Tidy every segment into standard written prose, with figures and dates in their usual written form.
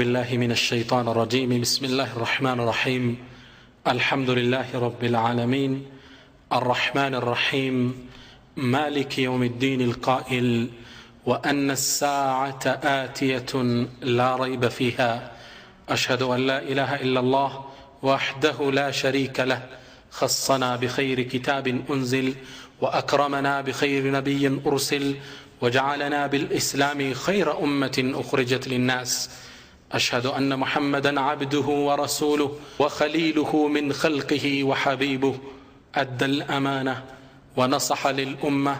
بالله من الشيطان الرجيم بسم الله الرحمن الرحيم الحمد لله رب العالمين الرحمن الرحيم مالك يوم الدين القائل وأن الساعة آتية لا ريب فيها أشهد أن لا إله إلا الله وحده لا شريك له خصنا بخير كتاب أنزل وأكرمنا بخير نبي أرسل وجعلنا بالإسلام خير أمة أخرجت للناس أشهد أن محمدًا عبده ورسوله وخليله من خلقه وحبيبه أدى الأمانة ونصح للأمة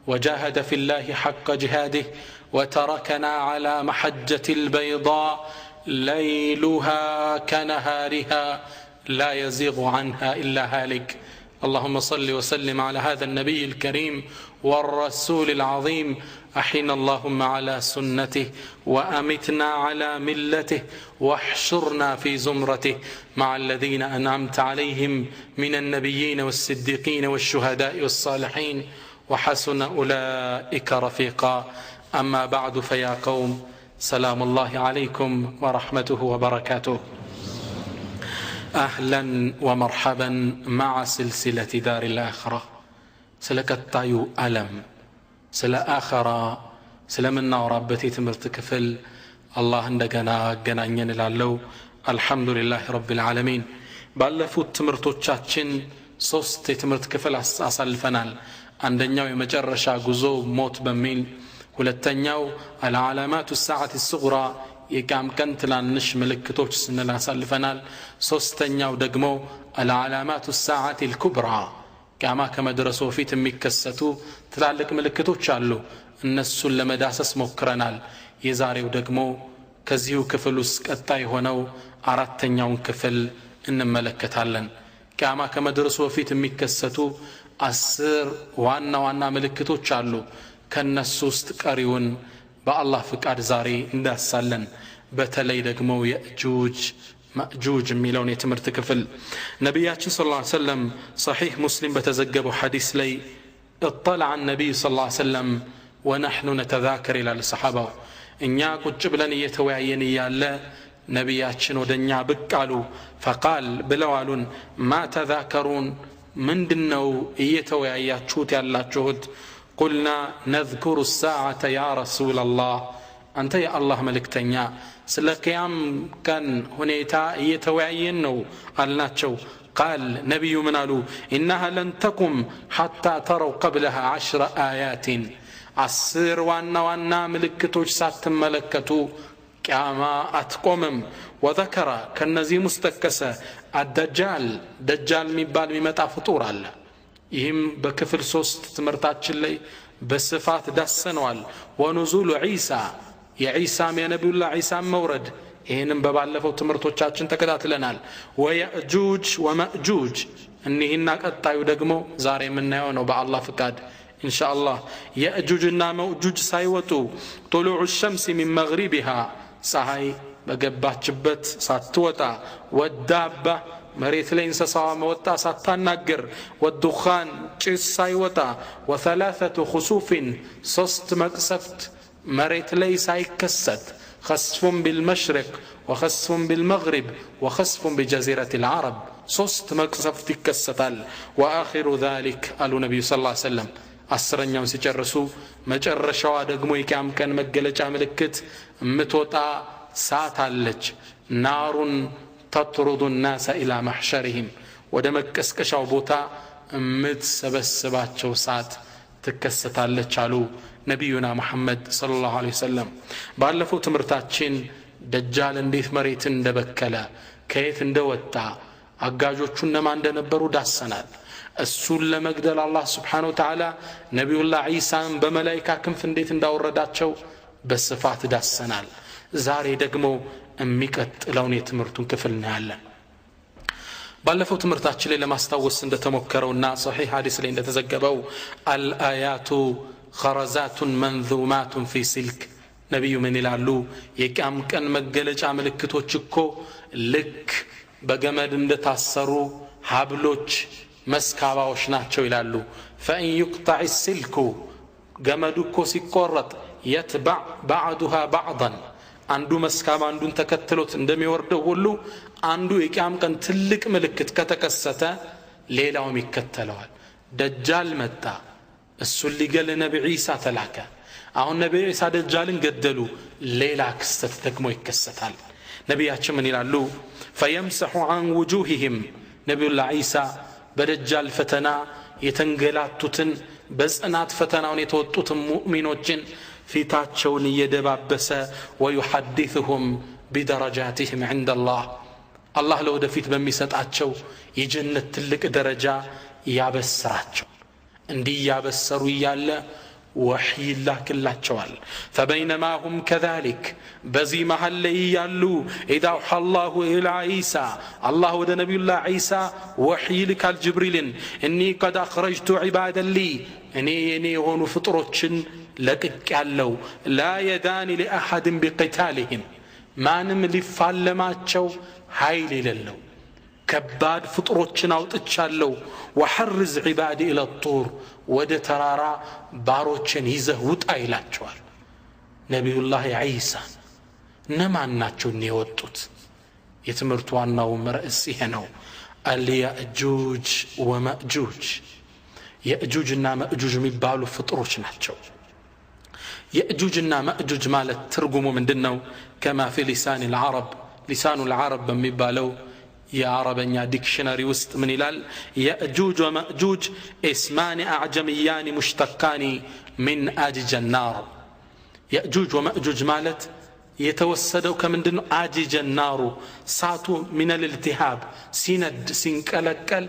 وجاهد في الله حق جهاده وتركنا على محجة البيضاء ليلها كنهارها لا يزيغ عنها إلا هالك اللهم صل وسلم على هذا النبي الكريم والرسول العظيم أحينا اللهم على سنته وأمتنا على ملته واحشرنا في زمرته مع الذين أنعمت عليهم من النبيين والصديقين والشهداء والصالحين وحسن أولئك رفيقا أما بعد فيا قوم سلام الله عليكم ورحمته وبركاته أهلا ومرحبا مع سلسلة دار الآخرة سلكتايو ألم سلا آخرة سلمنا وربتي تمرت كفل الله عندنا جنانين لالو الحمد لله رب العالمين بالفوت تمرتو تشاتشن صوست تمرت كفل أصلفنال عندنا يمجرشا غزو موت بميل ሁለተኛው العلامات الساعة الصغرى የቂያም ቀን ትላንሽ ምልክቶች ስንል አሳልፈናል ሶስተኛው ደግሞ العلامات الساعة الكبرى ቂያማ ከመድረሱ በፊት የሚከሰቱ ትላልቅ ምልክቶች አሉ እነሱን ለመዳሰስ ሞክረናል የዛሬው ደግሞ ከዚሁ ክፍል ውስጥ ቀጣይ ሆነው አራተኛውን ክፍል እንመለከታለን ቂያማ ከመድረሱ በፊት የሚከሰቱ 10 ዋና ዋና ምልክቶች አሉ ከነሱ ውስጥ ቀሪውን በአላህ ፍቃድ ዛሬ እንዳሳለን በተለይ ደግሞ የእጁጅ ማእጁጅ የሚለውን የትምህርት ክፍል ነብያችን ሰለላሁ ዐለይሂ ወሰለም صحيح مسلم በተዘገበው ሐዲስ ላይ اطلع النبي صلى الله عليه وسلم ونحن نتذاكر الى الصحابه እኛ ቁጭ ብለን እየተወያየን ያለ ነብያችን ወደኛ ብቅ አሉ فقال ብለዋሉን ما تذاكرون ምንድነው እየተወያያችሁት ያላችሁት قلنا نذكر الساعة يا رسول الله أنت يا الله ملكتنيا سلقيام كان هنيتا يتوعين قالناتشو قال نبي منالو إنها لن تقم حتى تروا قبلها 10 آيات 10 وانا ملكتوش سات ملكتو كاما أتقومم وذكر كالنزي مستكسة الدجال ميبال ميمتا فطور الله ይህም በክፍል 3 ትምርታችን ላይ በስፋት ዳሰነዋል ወንዙል ዒሳ የዒሳም የነብዩላህ ዒሳም መውረድ ይሄንም በባለፈው ትምርቶቻችን ተከታትለናል ወየእጁጅ ወመእጁጅ እነዚህና ቀጣዩ ደግሞ ዛሬ የምናየው ነው በአላህ ፍቃድ ኢንሻአላህ የእጁጅና መእጁጅ ሳይወጡ طلوع الشمس من مغربها ፀሐይ በገባችበት ሳትወጣ ወዳባ مريت لين سسوا موتا ساتناغر والدخان ጭስ ሳይወጣ وثلاثه خسوف صست مقصفت مريت لي ሳይከሰት خسف بالمشرق وخسف بالمغرب وخسف بجزيرة العرب صست مقصفت ይከሰታል واخر ذلك قالوا النبي صلى الله عليه وسلم አስረኛው ሲጨርሱ መጨረሻዋ ደግሞ የቂያም ቀን መገለጫ ምልክት ምትወጣ ሰዓት አለች ናሩን تطرد الناس إلى محشرهم ودمك اسكشاو بوتا متسبسباتشو سات تكستالله چالو نبينا محمد صلى الله عليه وسلم بالفو تمرتاتشين دجال انديث مريت اندبكلا كيف اندوتا አጋጆቹ እነማን እንደነበሩ ዳሰናል እሱን ለመግደል አላህ Subhanahu Wa Ta'ala ነብዩላህ ዒሳን በመላእክት ክንፍ እንዴት እንዳወረዳቸው በስፋት ዳሰናል ዛሬ ደግሞ የሚቀጥለውን የትምህርቱን ክፍል እናያለን ባለፈው ትምህርታችን ላይ ለማስታወስ እንደተሞከረውና ሶሒህ ሐዲስ ላይ እንደተዘገበው አልአያቱ خرزات منظومات في سلك ነብዩ ምን ይላሉ የቂያም ቀን መገለጫ ምልክቶች እኮ ልክ በገመድ እንደታሰሩ ሀብሎች መስካባዎች ናቸው ይላሉ فإن يقطع السلك ገመዱ እኮ ሲቆረጥ يتبع بعضها بعضا አንዱ መስካም አንዱን ተከትሎት እንደሚወርደው ሁሉ አንዱ የቂያም ቀን ትልቅ ምልክት ከተከሰተ ሌላውም ይከተለዋል። ደጃል መጣ፣ እሱን ሊገል ነብይ ዒሳ ተላከ። አሁን ነብይ ዒሳ ደጃልን ገደሉ፣ ሌላ ክስተት ደግሞ ይከሰታል። ነቢያችን ምን ይላሉ? فيمسح عن وجوههم ነብዩላህ ዒሳ በደጃል ፈተና የተንገላቱትን በጽናት ፈተናውን የተወጡትን ሙእሚኖችን ፊታቸውን እየደባበሰ ويحدثهم بدرجاتهم عند الله አላህ ለወደፊት በሚሰጣቸው የጀነት ትልቅ ደረጃ ያበስራቸው። እንዲህ ያበሰሩ እያለ ወህይ ላክላቸዋል። فبينما هم كذلك በዚህ መሃል ላይ ያሉ إذا أوحى الله إلى عيسى الله ወደ ነብዩላህ ዒሳ ወህይ ልካል ጅብሪልን إني قد أخرجت عبادا لي እኔ የኔ የሆኑ ፍጥሮችን ለቅቅ ያለው لا يدان لأحد بقتالهم ማንም ሊፋለማቸው ኃይል የሌለው ከባድ ፍጥሮችን አውጥቻለሁ። وحرز عبادي إلى الطور ወደ ተራራ ባሮችን ይዘህ ውጣ ይላቸዋል። ነብዩላህ ዒሳ እነማን ናቸው የወጡት? የትምህርቱ ዋናው ርዕስ ይሄ ነው። አልያእጁጅ ወማእጁጅ የእጁጅና ማእጁጅ የሚባሉ ፍጥሮች ናቸው። የእጁጅና ማእጁጅ ማለት ትርጉሙ ምንድነው? كما في لسان العرب لسان العرب በሚባለው የአረበኛ ዲክሽነሪ ውስጥ ምን ይላል? የእጁጅ ወማእጁጅ اسمان اعجميان مشتقان من اجج النار የእጁጅ ወማእጁጅ ማለት የተወሰደው ከምንድነው? አጂጀ النار ሳቱ من الالتهاب ሲነድ ሲንቀለቀል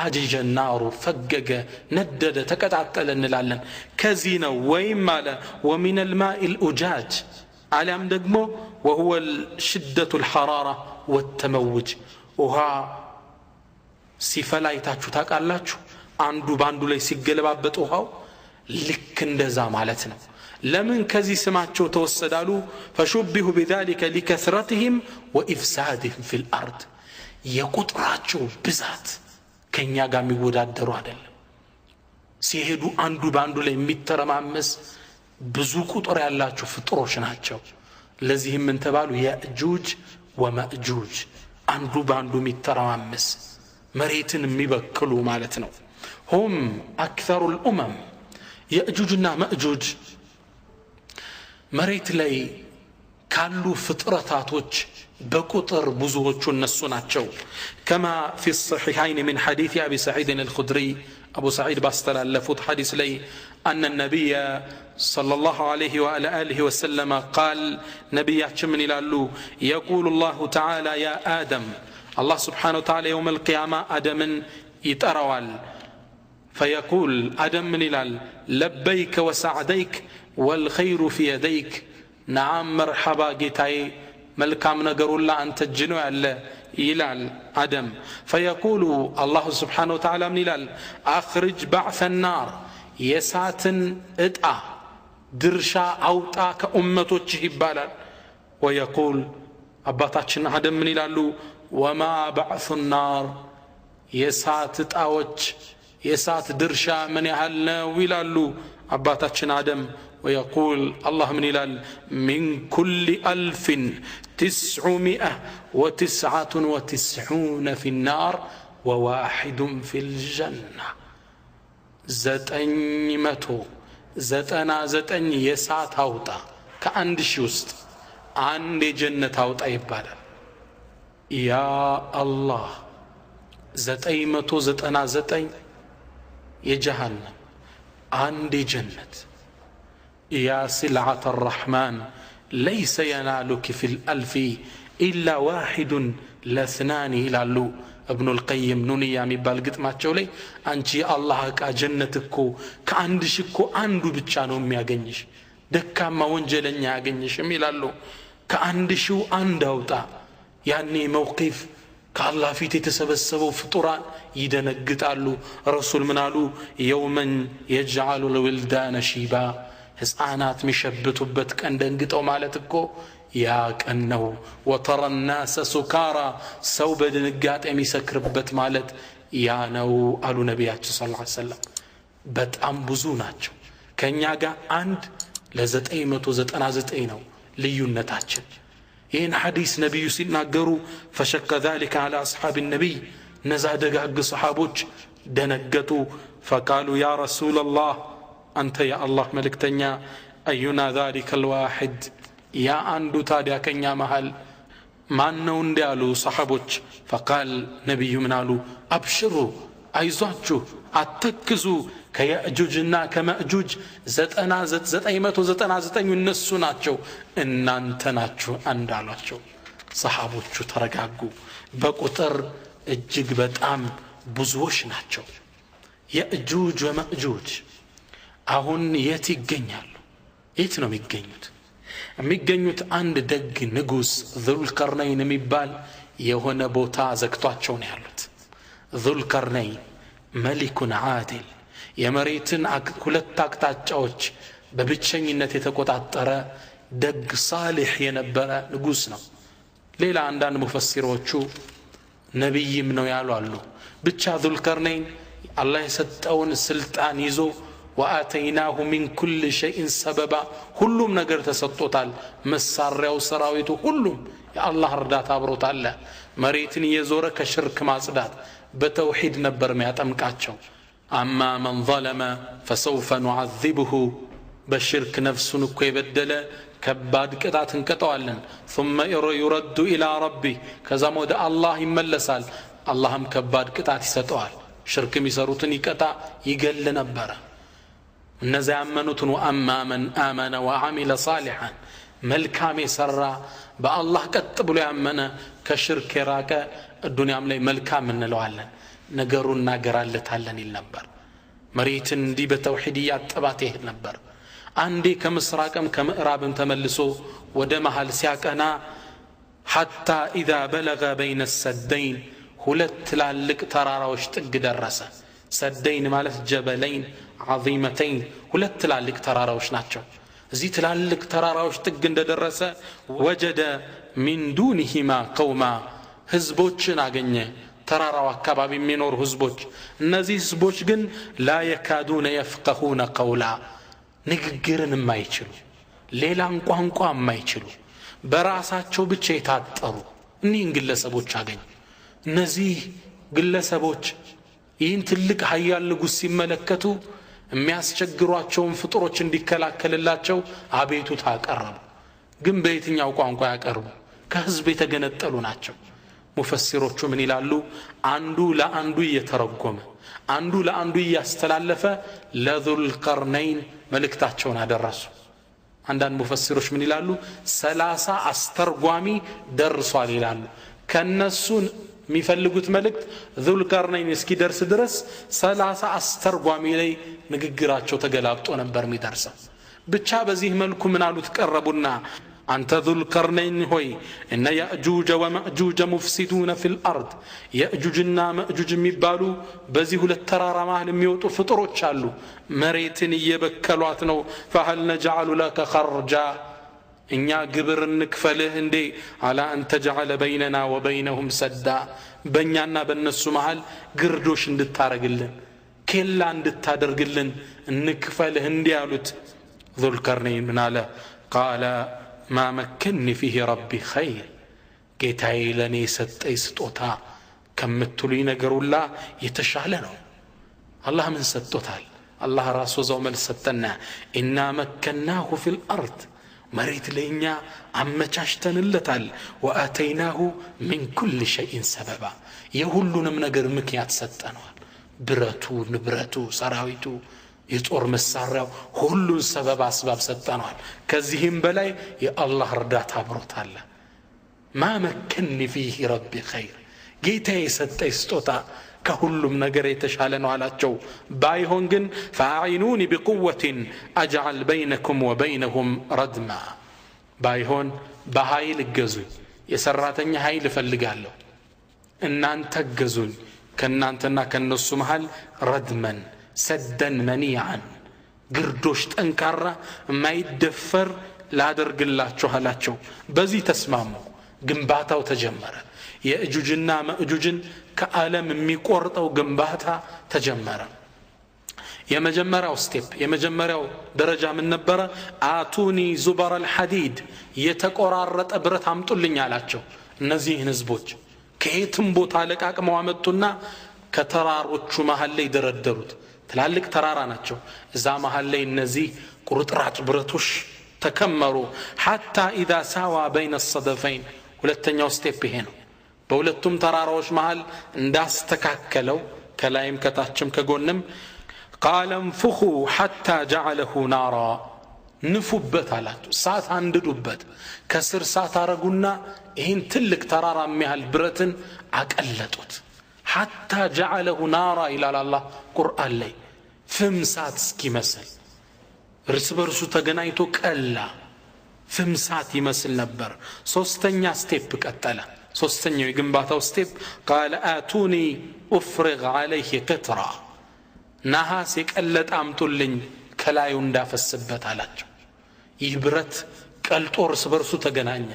አጂጀ النار ፈገገ ነደደ ተቀጣጠለ እንላለን። ከዚህ ነው። ወይም ማለ ومن الماء الأجاج አለም ደግሞ وهو شدة الحرارة والتموج ውሃ ሲፈላይታችሁ ታውቃላችሁ? አንዱ ባንዱ ላይ ሲገለባበጥ ውሃው ልክ እንደዛ ማለት ነው። ለምን ከዚህ ስማቸው ተወሰዳሉ? فشبهوا بذلك لكثرتهم وإفسادهم في الأرض የቁጥራቸው ብዛት ከኛ ጋር የሚወዳደሩ አይደለም። ሲሄዱ አንዱ ባንዱ ላይ የሚተረማመስ ብዙ ቁጥር ያላቸው ፍጥሮች ናቸው። ለዚህም ምን ተባሉ? የእጁጅ ወማእጁጅ አንዱ ባንዱ የሚተረማመስ መሬትን የሚበክሉ ማለት ነው። هم أكثر الأمم የእጁጅና ማእጁጅ መሬት ላይ ካሉ ፍጥረታቶች በቁጥር ብዙዎቹ እነሱ ናቸው። كما في الصحيحين من حديث أبي سعيد الخدري أبو سعيد باستلالفوت حديث لي أن النبي صلى الله عليه وعلى آله وسلم قال نبيات من إلالو يقول الله تعالى يا آدم الله سبحانه وتعالى يوم القيامة آدم يتأروال فيقول آدم من إلال لبيك وسعديك والخير في يديك نعم مرحبا جيتاي ملكام نقر الله أنت الجنو على إلال آدم فيقول الله سبحانه وتعالى من إلال أخرج بعث النار يساتن اتأ درشا أوطا كأمتو تشهبالا ويقول أباتاتشن آدم من إلالو وما بعث النار يسات اتأوج يسات درشا من يهلنا ويلالو أباتاتشن آدم ويقول الله من إلال من كل 1999 في النار وواحد في الجنة 999 የሳት አውጣ ከአንድ ሺህ ውስጥ አንድ የጀነት አውጣ ይባላል። ያ አላህ 999 የጀሃነም አንድ የጀነት يا سلعة الرحمن ليس ينالك في الألف إلا واحد لاثنان إلى ابن القيم نونيا ميبال ግጥማቸው ላይ አንቺ አላህ ጀነት እኮ ከአንድሽ እኮ አንዱ ብቻ ነው የሚያገኝሽ ደካማ ወንጀለኛ ያገኝሽም ይላሉ። ከአንድሽው አንድ አውጣ። ያኔ መውቂፍ ከአላህ ፊት የተሰበሰበው ፍጡራን ይደነግጣሉ። ረሱል ምን አሉ? የውመን የጅዓሉ الولدان شيبا ሕፃናት የሚሸብቱበት ቀን ደንግጠው ማለት እኮ ያ ቀን ነው። ወተረ الناس سكارى ሰው በድንጋጤ የሚሰክርበት ማለት ያ ነው አሉ ነቢያችን ሰለላሁ ዐለይሂ ወሰለም። በጣም ብዙ ናቸው። ከኛ ጋር አንድ ለ999 ነው። ልዩነታችን ይህን ሐዲስ ነቢዩ ሲናገሩ فشك ذلك على أصحاب النبي ነዛ ደጋግ ሰሓቦች ደነገጡ فقالوا يا رسول الله أنت يا الله ملكتنيا أينا ذلك الواحد يا أندو تاديا كنيا محل ما نون ديالو صحابوش فقال نبي منالو أبشروا أيزوجو أتكزو كيأجوجنا كمأجوج زت أيمتو زت ينسو ناتشو إنانت ناتشو أندالاتشو صحابوشو ترقاقو بقطر እጅግ በጣም ብዙዎች ናቸው የእጁጅ ወመእጁጅ አሁን የት ይገኛሉ የት ነው የሚገኙት አንድ ደግ ንጉስ ዙልቀርነይን የሚባል የሆነ ቦታ ዘግቷቸው ነው ያሉት ዙልቀርነይን መሊኩን ዓዲል የመሬትን ሁለት አቅጣጫዎች በብቸኝነት የተቆጣጠረ ደግ ሳሊህ የነበረ ንጉስ ነው ሌላ አንዳንድ ሙፈሲሮቹ ነብይም ነው ያሉ አሉ ብቻ ዙልቀርነይን አላህ የሰጠውን ስልጣን ይዞ ወአተይናሁ ሚን ኩል ሸይእን ሰበባ ሁሉም ነገር ተሰጥቶታል መሳሪያው ሰራዊቱ ሁሉም የአላህ እርዳታ አብሮታል መሬትን የዞረ ከሽርክ ማጽዳት በተውሂድ ነበር የሚያጠምቃቸው አማ መን ظلم فسوف نعذبه በሽርክ ነፍሱን እኮ የበደለ ከባድ ቅጣት እንቀጣዋለን ثم يرد الى ربه ከዛም ወደ አላህ ይመለሳል አላህም ከባድ ቅጣት ይሰጠዋል ሽርክ የሚሰሩትን ይቀጣ ይገል ነበር እነዛ ያመኑትን ወአማ መን አመነ ወعمل صالحا መልካም የሰራ በአላህ ቀጥ ብሎ ያመነ ከሽርክ የራቀ ዱንያም ላይ መልካም እንለዋለን ነገሩን እናገራለታለን ይል ነበር መሬትን እንዲህ በተውሂድ ያጠባት ይሄድ ነበር አንዴ ከምስራቅም ከምዕራብም ተመልሶ ወደ መሃል ሲያቀና حتى اذا بلغ بين السدين ሁለት ትላልቅ ተራራዎች ጥግ ደረሰ ሰደይን ማለት ጀበለይን عظيمتين ሁለት ትላልቅ ተራራዎች ናቸው እዚህ ትላልቅ ተራራዎች ጥግ እንደደረሰ وجد من دونهما قوما ህዝቦችን አገኘ ተራራው አካባቢ የሚኖር ህዝቦች እነዚህ ህዝቦች ግን لا يكادون يفقهون قولا ንግግርን የማይችሉ ሌላን ቋንቋ የማይችሉ በራሳቸው ብቻ የታጠሩ እኒህን ግለሰቦች አገኙ እነዚህ ግለሰቦች ይህን ትልቅ ኃያል ንጉስ ሲመለከቱ የሚያስቸግሯቸውን ፍጡሮች እንዲከላከልላቸው አቤቱታ አቀረቡ ግን በየትኛው ቋንቋ ያቀርቡ ከህዝብ የተገነጠሉ ናቸው ሙፈሲሮቹ ምን ይላሉ አንዱ ለአንዱ እየተረጎመ አንዱ ለአንዱ እያስተላለፈ ለዙልቀርነይን መልእክታቸውን አደረሱ አንዳንድ ሙፈሲሮች ምን ይላሉ 30 አስተርጓሚ ደርሷል ይላሉ ከነሱን የሚፈልጉት መልእክት ዙልቀርነይን እስኪደርስ ድረስ 30 አስተርጓሚ ላይ ንግግራቸው ተገላብጦ ነበር የሚደርሰው ብቻ በዚህ መልኩ ምን አሉት ቀረቡና አንተ ዙልቀርነይን ሆይ እነ ያእጁጅ ወማእጁጅ ሙፍሲዱን ፊል አርድ ያእጁጅና ማእጁጅ የሚባሉ በዚህ ሁለት ተራራ መሃል የሚወጡ ፍጡሮች አሉ መሬትን እየበከሏት ነው فهل نجعل لك خرجا እኛ ግብር እንክፈልህ እንዴ على ان تجعل بيننا وبينهم سدا በእኛና በእነሱ መሃል ግርዶሽ እንድታረግልን ኬላ እንድታደርግልን እንክፈልህ እንዴ ያሉት ዙልቀርነይን ምን አለ قال ما مكنني فيه ربي خير ጌታዬ ለኔ ሰጠኝ ስጦታ ከምትሉኝ ነገር ሁላ የተሻለ ነው አላህ ምን ሰጥቶታል አላህ ራሱ ዘው መልስ ሰጠና ኢና መከናሁ ፊል አርድ መሬት ለኛ አመቻችተንለታል ወአተይናሁ من كل شيء سببا የሁሉንም ነገር ምክንያት ሰጠነዋል ብረቱ ንብረቱ ሰራዊቱ የጦር መሳሪያው ሁሉን ሰበብ አስባብ ሰጠነዋል ከዚህም በላይ የአላህ እርዳታ አብሮታል ما مكنني فيه ربي خير ጌታዬ ሰጠኝ ስጦታ ከሁሉም ነገር የተሻለ ነው አላቸው ባይሆን ግን فاعينوني بقوة اجعل بينكم وبينهم ردما ባይሆን በኃይል እገዙኝ የሰራተኛ ኃይል እፈልጋለሁ እናንተ እገዙኝ ከናንተና ከነሱ መሃል ረድመን ሰደን መንያዓን ግርዶሽ ጠንካራ የማይደፈር ላደርግላችሁ አላቸው በዚህ ተስማሙ ግንባታው ተጀመረ የእጁጅና ማእጁጅን ከዓለም የሚቆርጠው ግንባታ ተጀመረ የመጀመሪያው ስቴፕ የመጀመሪያው ደረጃ ምን ነበር? አቱኒ ዙበር الحديد የተቆራረጠ ብረት አምጡልኝ አላቸው። እነዚህን ህዝቦች ከየትም ቦታ ለቃቅመው አመጡና ከተራሮቹ መሃል ላይ ደረደሩት። ትላልቅ ተራራ ናቸው። እዛ መሃል ላይ እነዚህ ቁርጥራጭ ብረቶች ተከመሩ። حتى اذا ساوى بين الصدفين ሁለተኛው ስቴፕ ይሄ ነው። በሁለቱም ተራራዎች መሃል እንዳስተካከለው ከላይም ከታችም ከጎንም قال انفخوا حتى جعله نارا ንፉበት አላቸው። እሳት አንድዱበት። ከስር እሳት አረጉና ይህን ትልቅ ተራራ የሚያህል ብረትን አቀለጡት። حتى جعله نارا ይላል አላህ ቁርአን ላይ። ፍም እሳት እስኪመስል እርስ በርሱ ተገናኝቶ ቀላ። ፍም እሳት ይመስል ነበር። ሶስተኛ ስቴፕ ቀጠለ። ሶስተኛው የግንባታው ስቴፕ قال آتوني أفرغ عليه قطرا ነሐስ የቀለጠ አምጡልኝ ከላዩ እንዳፈስበት አላቸው። ይህ ብረት ቀልጦ እርስ በርሱ ተገናኘ።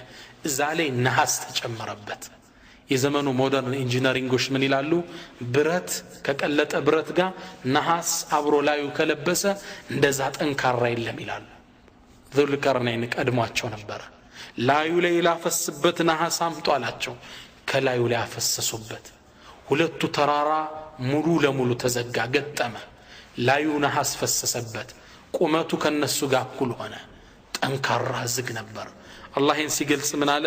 እዛ ላይ ነሐስ ተጨመረበት። የዘመኑ ሞደርን ኢንጂነሪንጎች ምን ይላሉ? ብረት ከቀለጠ ብረት ጋር ነሐስ አብሮ ላዩ ከለበሰ እንደዛ ጠንካራ የለም ይላሉ። ዙልቀርነይን ቀድሟቸው ነበር። ላዩ ላይ ላፈስበት ነሐስ አምጡ አላቸው። ከላዩ ላይ አፈሰሱበት። ሁለቱ ተራራ ሙሉ ለሙሉ ተዘጋ፣ ገጠመ። ላዩ ነሐስ ፈሰሰበት። ቁመቱ ከነሱ ጋር እኩል ሆነ። ጠንካራ ዝግ ነበር። አላህ ይህን ሲገልጽ ምን አለ?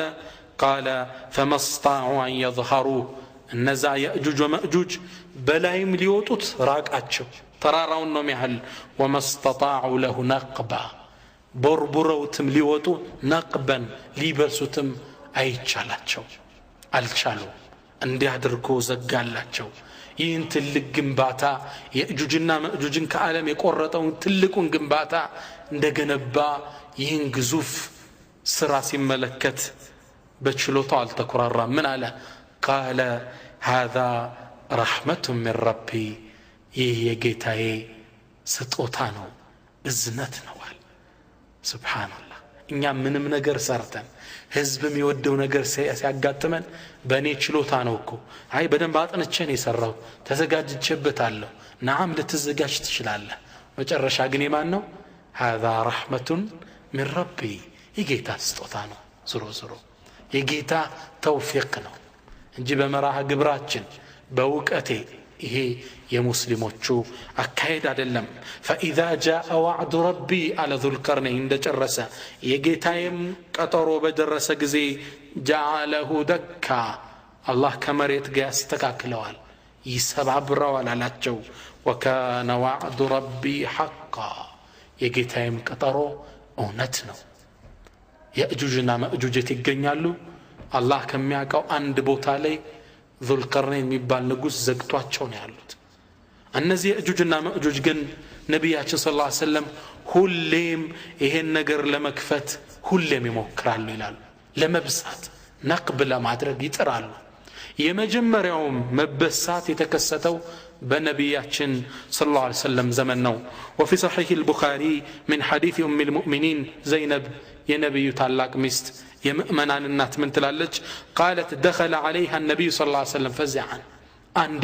قال فما استطاعوا أن يظهروا እነዛ የእጁጅ ወመእጁጅ በላይም ሊወጡት ራቃቸው። ተራራውን ነው የሚያህል። وما استطاعوا له نقبا ቦርቡረውትም ሊወጡ ነቅበን ሊበሱትም አይቻላቸው አልቻሉ። እንዲህ አድርጎ ዘጋላቸው። ይህን ትልቅ ግንባታ የእጁጅና መእጁጅን ከዓለም የቆረጠውን ትልቁን ግንባታ እንደገነባ ይህን ግዙፍ ስራ ሲመለከት በችሎታው አልተኮራራም። ምን አለ? قال هذا رحمة من ربي ይህ የጌታዬ ስጦታ ነው፣ እዝነት ነው አለ። ሱብሃንአላህ። እኛ ምንም ነገር ሰርተን ህዝብ የሚወደው ነገር ሲያጋጥመን በእኔ ችሎታ ነው እኮ፣ አይ በደንብ አጥንቼን የሰራው ተዘጋጅቼበታለሁ። ነዓም ልትዘጋጅ ትችላለህ። መጨረሻ ግን የማን ነው? هذا رحمة من ربي የጌታ ስጦታ ነው። ዞሮ የጌታ ተውፊቅ ነው እንጂ በመራህ ግብራችን በእውቀቴ ይሄ የሙስሊሞቹ አካሄድ አይደለም። فإذا جاء وعد ربي على ذو القرنين እንደጨረሰ የጌታዬም ቀጠሮ በደረሰ ጊዜ جعله دكا አላህ ከመሬት ጋር ያስተካክለዋል፣ ይሰባብረዋል አላቸው። وكان وعد ربي حقا የጌታዬም ቀጠሮ እውነት ነው። የእጁጅና መእጁጅት ይገኛሉ። አላህ ከሚያውቀው አንድ ቦታ ላይ ዙልቀርነይን የሚባል ንጉስ ዘግቷቸው ነው ያሉት። እነዚህ የእጁጅና መእጁጅ ግን ነቢያችን ሰለላሁ ዐለይሂ ወሰለም ሁሌም ይሄን ነገር ለመክፈት ሁሌም ይሞክራሉ ይላሉ። ለመብሳት ነቅብ ለማድረግ ይጥራሉ። የመጀመሪያውም መበሳት የተከሰተው በነቢያችን ሰለላሁ ዐለይሂ ወሰለም ዘመን ነው። وفي صحيح البخاري من حديث ام المؤمنين زينب የነብዩ ታላቅ ሚስት የምእመናን እናት ምን ትላለች? قالت دخل عليها النبي صلى الله عليه وسلم فزعا አንዴ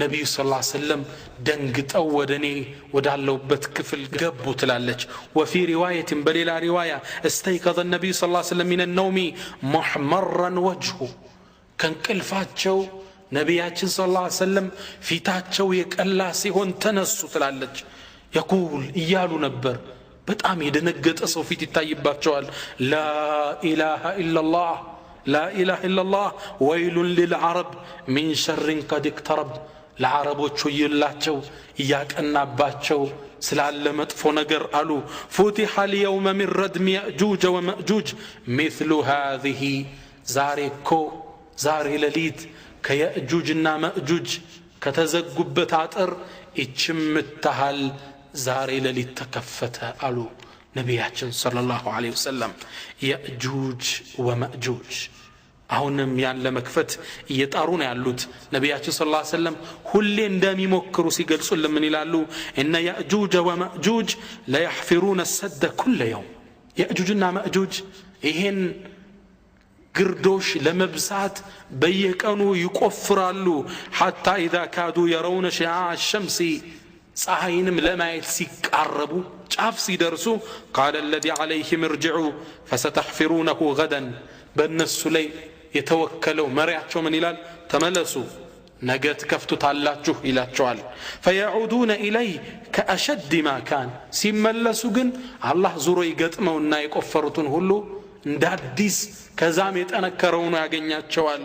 ነብዩ ሰለላሁ ዐለይሂ ወሰለም ደንግጠው ወደኔ ወዳለውበት ክፍል ገቡ ትላለች። وفي روايه በሌላ ሪዋያ استيقظ النبي صلى الله عليه وسلم من النوم محمرا وجهه ከንቅልፋቸው ነቢያችን ሰለላሁ ዐለይሂ ወሰለም ፊታቸው የቀላ ሲሆን ተነሱ ትላለች። يقول እያሉ ነበር። በጣም የደነገጠ ሰው ፊት ይታይባቸዋል። لا اله الا الله لا اله الا الله ويل للعرب من شر قد اقترب ለዓረቦቹ ይላቸው ያቀናባቸው ስላለ መጥፎ ነገር አሉ። فتح اليوم من ردم يأجوج ومأجوج مثل هذه ዛሬ ሌሊት ከየእጁጅና መእጁጅ ከተዘጉበት አጥር እችምታሃል ዛሬ ሌሊት ተከፈተ አሉ ነቢያችን ሰለላሁ ዐለይሂ ወሰለም። የእጁጅ ወመእጁጅ አሁንም ያን ለመክፈት እየጣሩ ነው ያሉት። ነቢያችን ሰለላሁ ዐለይሂ ወሰለም ሁሌ እንደሚሞክሩ ሲገልጹልን ምን ይላሉ? እነ የእጁጅ ወመእጁጅ ለيحفرون السد كل يوم የእጁጅና መእጁጅ ይሄን ግርዶሽ ለመብሳት በየቀኑ ይቆፍራሉ። حتى اذا كادوا يرون شعاع الشمس ፀሐይንም ለማየት ሲቃረቡ ጫፍ ሲደርሱ قال الذي عليهم ارجعوا فستحفرونه غدا በእነሱ ላይ የተወከለው መሪያቸው ምን ይላል ተመለሱ ነገ ትከፍቱታላችሁ ይላቸዋል فيعودون إليه كأشد ما كان ሲመለሱ ግን አላህ ዙሮ ይገጥመውና የቆፈሩትን ሁሉ እንደ አዲስ ከዛም የጠነከረው ነው ያገኛቸዋል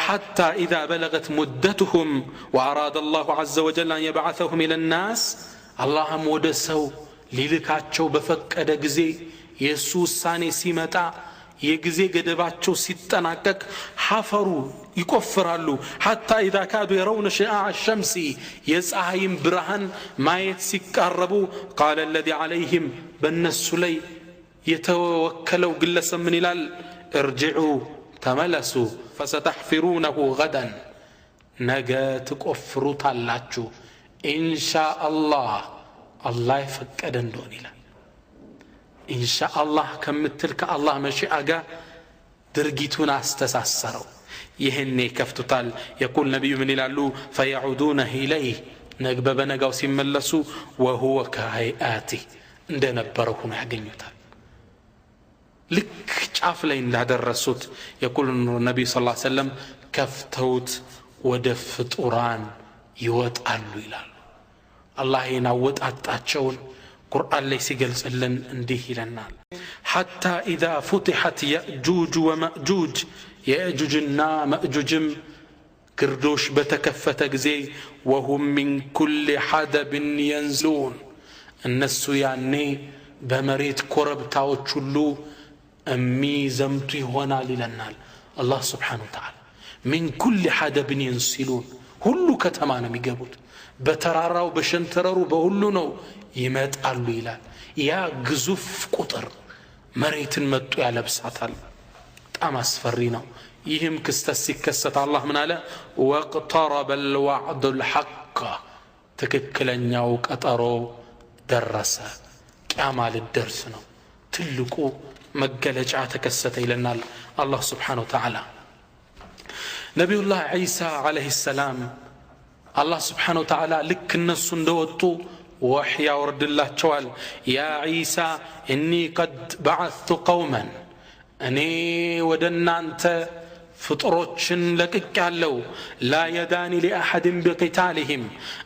حتى إذا بلغت مدتهم وأراد الله عز وجل أن يبعثهم إلى الناس اللهم ودسوا ሊልካቸው በፈቀደ ጊዜ የሱ ውሳኔ ሲመጣ የጊዜ ገደባቸው ሲጠናቀቅ ሐፈሩ ይቆፍራሉ حتى إذا كادوا يرون شعاع الشمس የፀሐይን ብርሃን ማየት ሲቃረቡ قال الذي عليهم በእነሱ ላይ የተወከለው ግለሰብ ምን ይላል ارجعوا تملسوا فستحفرونه غدا ነገ ትቆፍሩታላችሁ إن شاء الله الله يفقد እንደሆነ ይላል إن شاء الله ከምትል ከአላህ መሺአ ጋር ድርጊቱን አስተሳሰረው ይሄኔ ከፍቱታል يقول ነብዩ ምን ይላሉ فيعودون إليه ነገ በነጋው ሲመለሱ وهو كهيئاته እንደነበረው ሆኖ ያገኙታል ልክ ጫፍ ላይ እንዳደረሱት يقول النبي صلى الله عليه وسلم ከፍተውት ወደ ፍጡራን ይወጣሉ ይላሉ አላህ ይናወጣጣቸውን ቁርአን ላይ ሲገልጽልን እንዲህ ይለናል حتى إذا فتحت يأجوج ومأجوج يأجوجنا مأجوجم ግርዶሽ በተከፈተ ጊዜ وهم من كل حدب ينزلون እነሱ ያኔ በመሬት ኮረብታዎች ሁሉ የሚዘምቱ ይሆናል ይለናል አላህ Subhanahu Wa Ta'ala من كل حدب ينسلون ሁሉ ከተማ ነው የሚገቡት በተራራው በሸንተረሩ በሁሉ ነው ይመጣሉ ይላል ያ ግዙፍ ቁጥር መሬትን መጡ ያለብሳታል በጣም አስፈሪ ነው ይህም ክስተት ሲከሰት አላህ ምን አለ وقترب الوعد الحق ትክክለኛው ቀጠሮ ደረሰ ቂያማ ልደርስ ነው ትልቁ መገለጫ ተከሰተ ይለናል አላህ Subhanahu Wa Ta'ala ነብዩላህ ዒሳ አለይሂ ሰላም አላህ Subhanahu Wa Ta'ala ልክ እነሱ እንደወጡ ወህይ ያወርድላቸዋል ያ ዒሳ إني قد بعثت قوما እኔ ወደ እናንተ ፍጥሮችን ለቅቄያለሁ لا يدان لأحد بقتالهم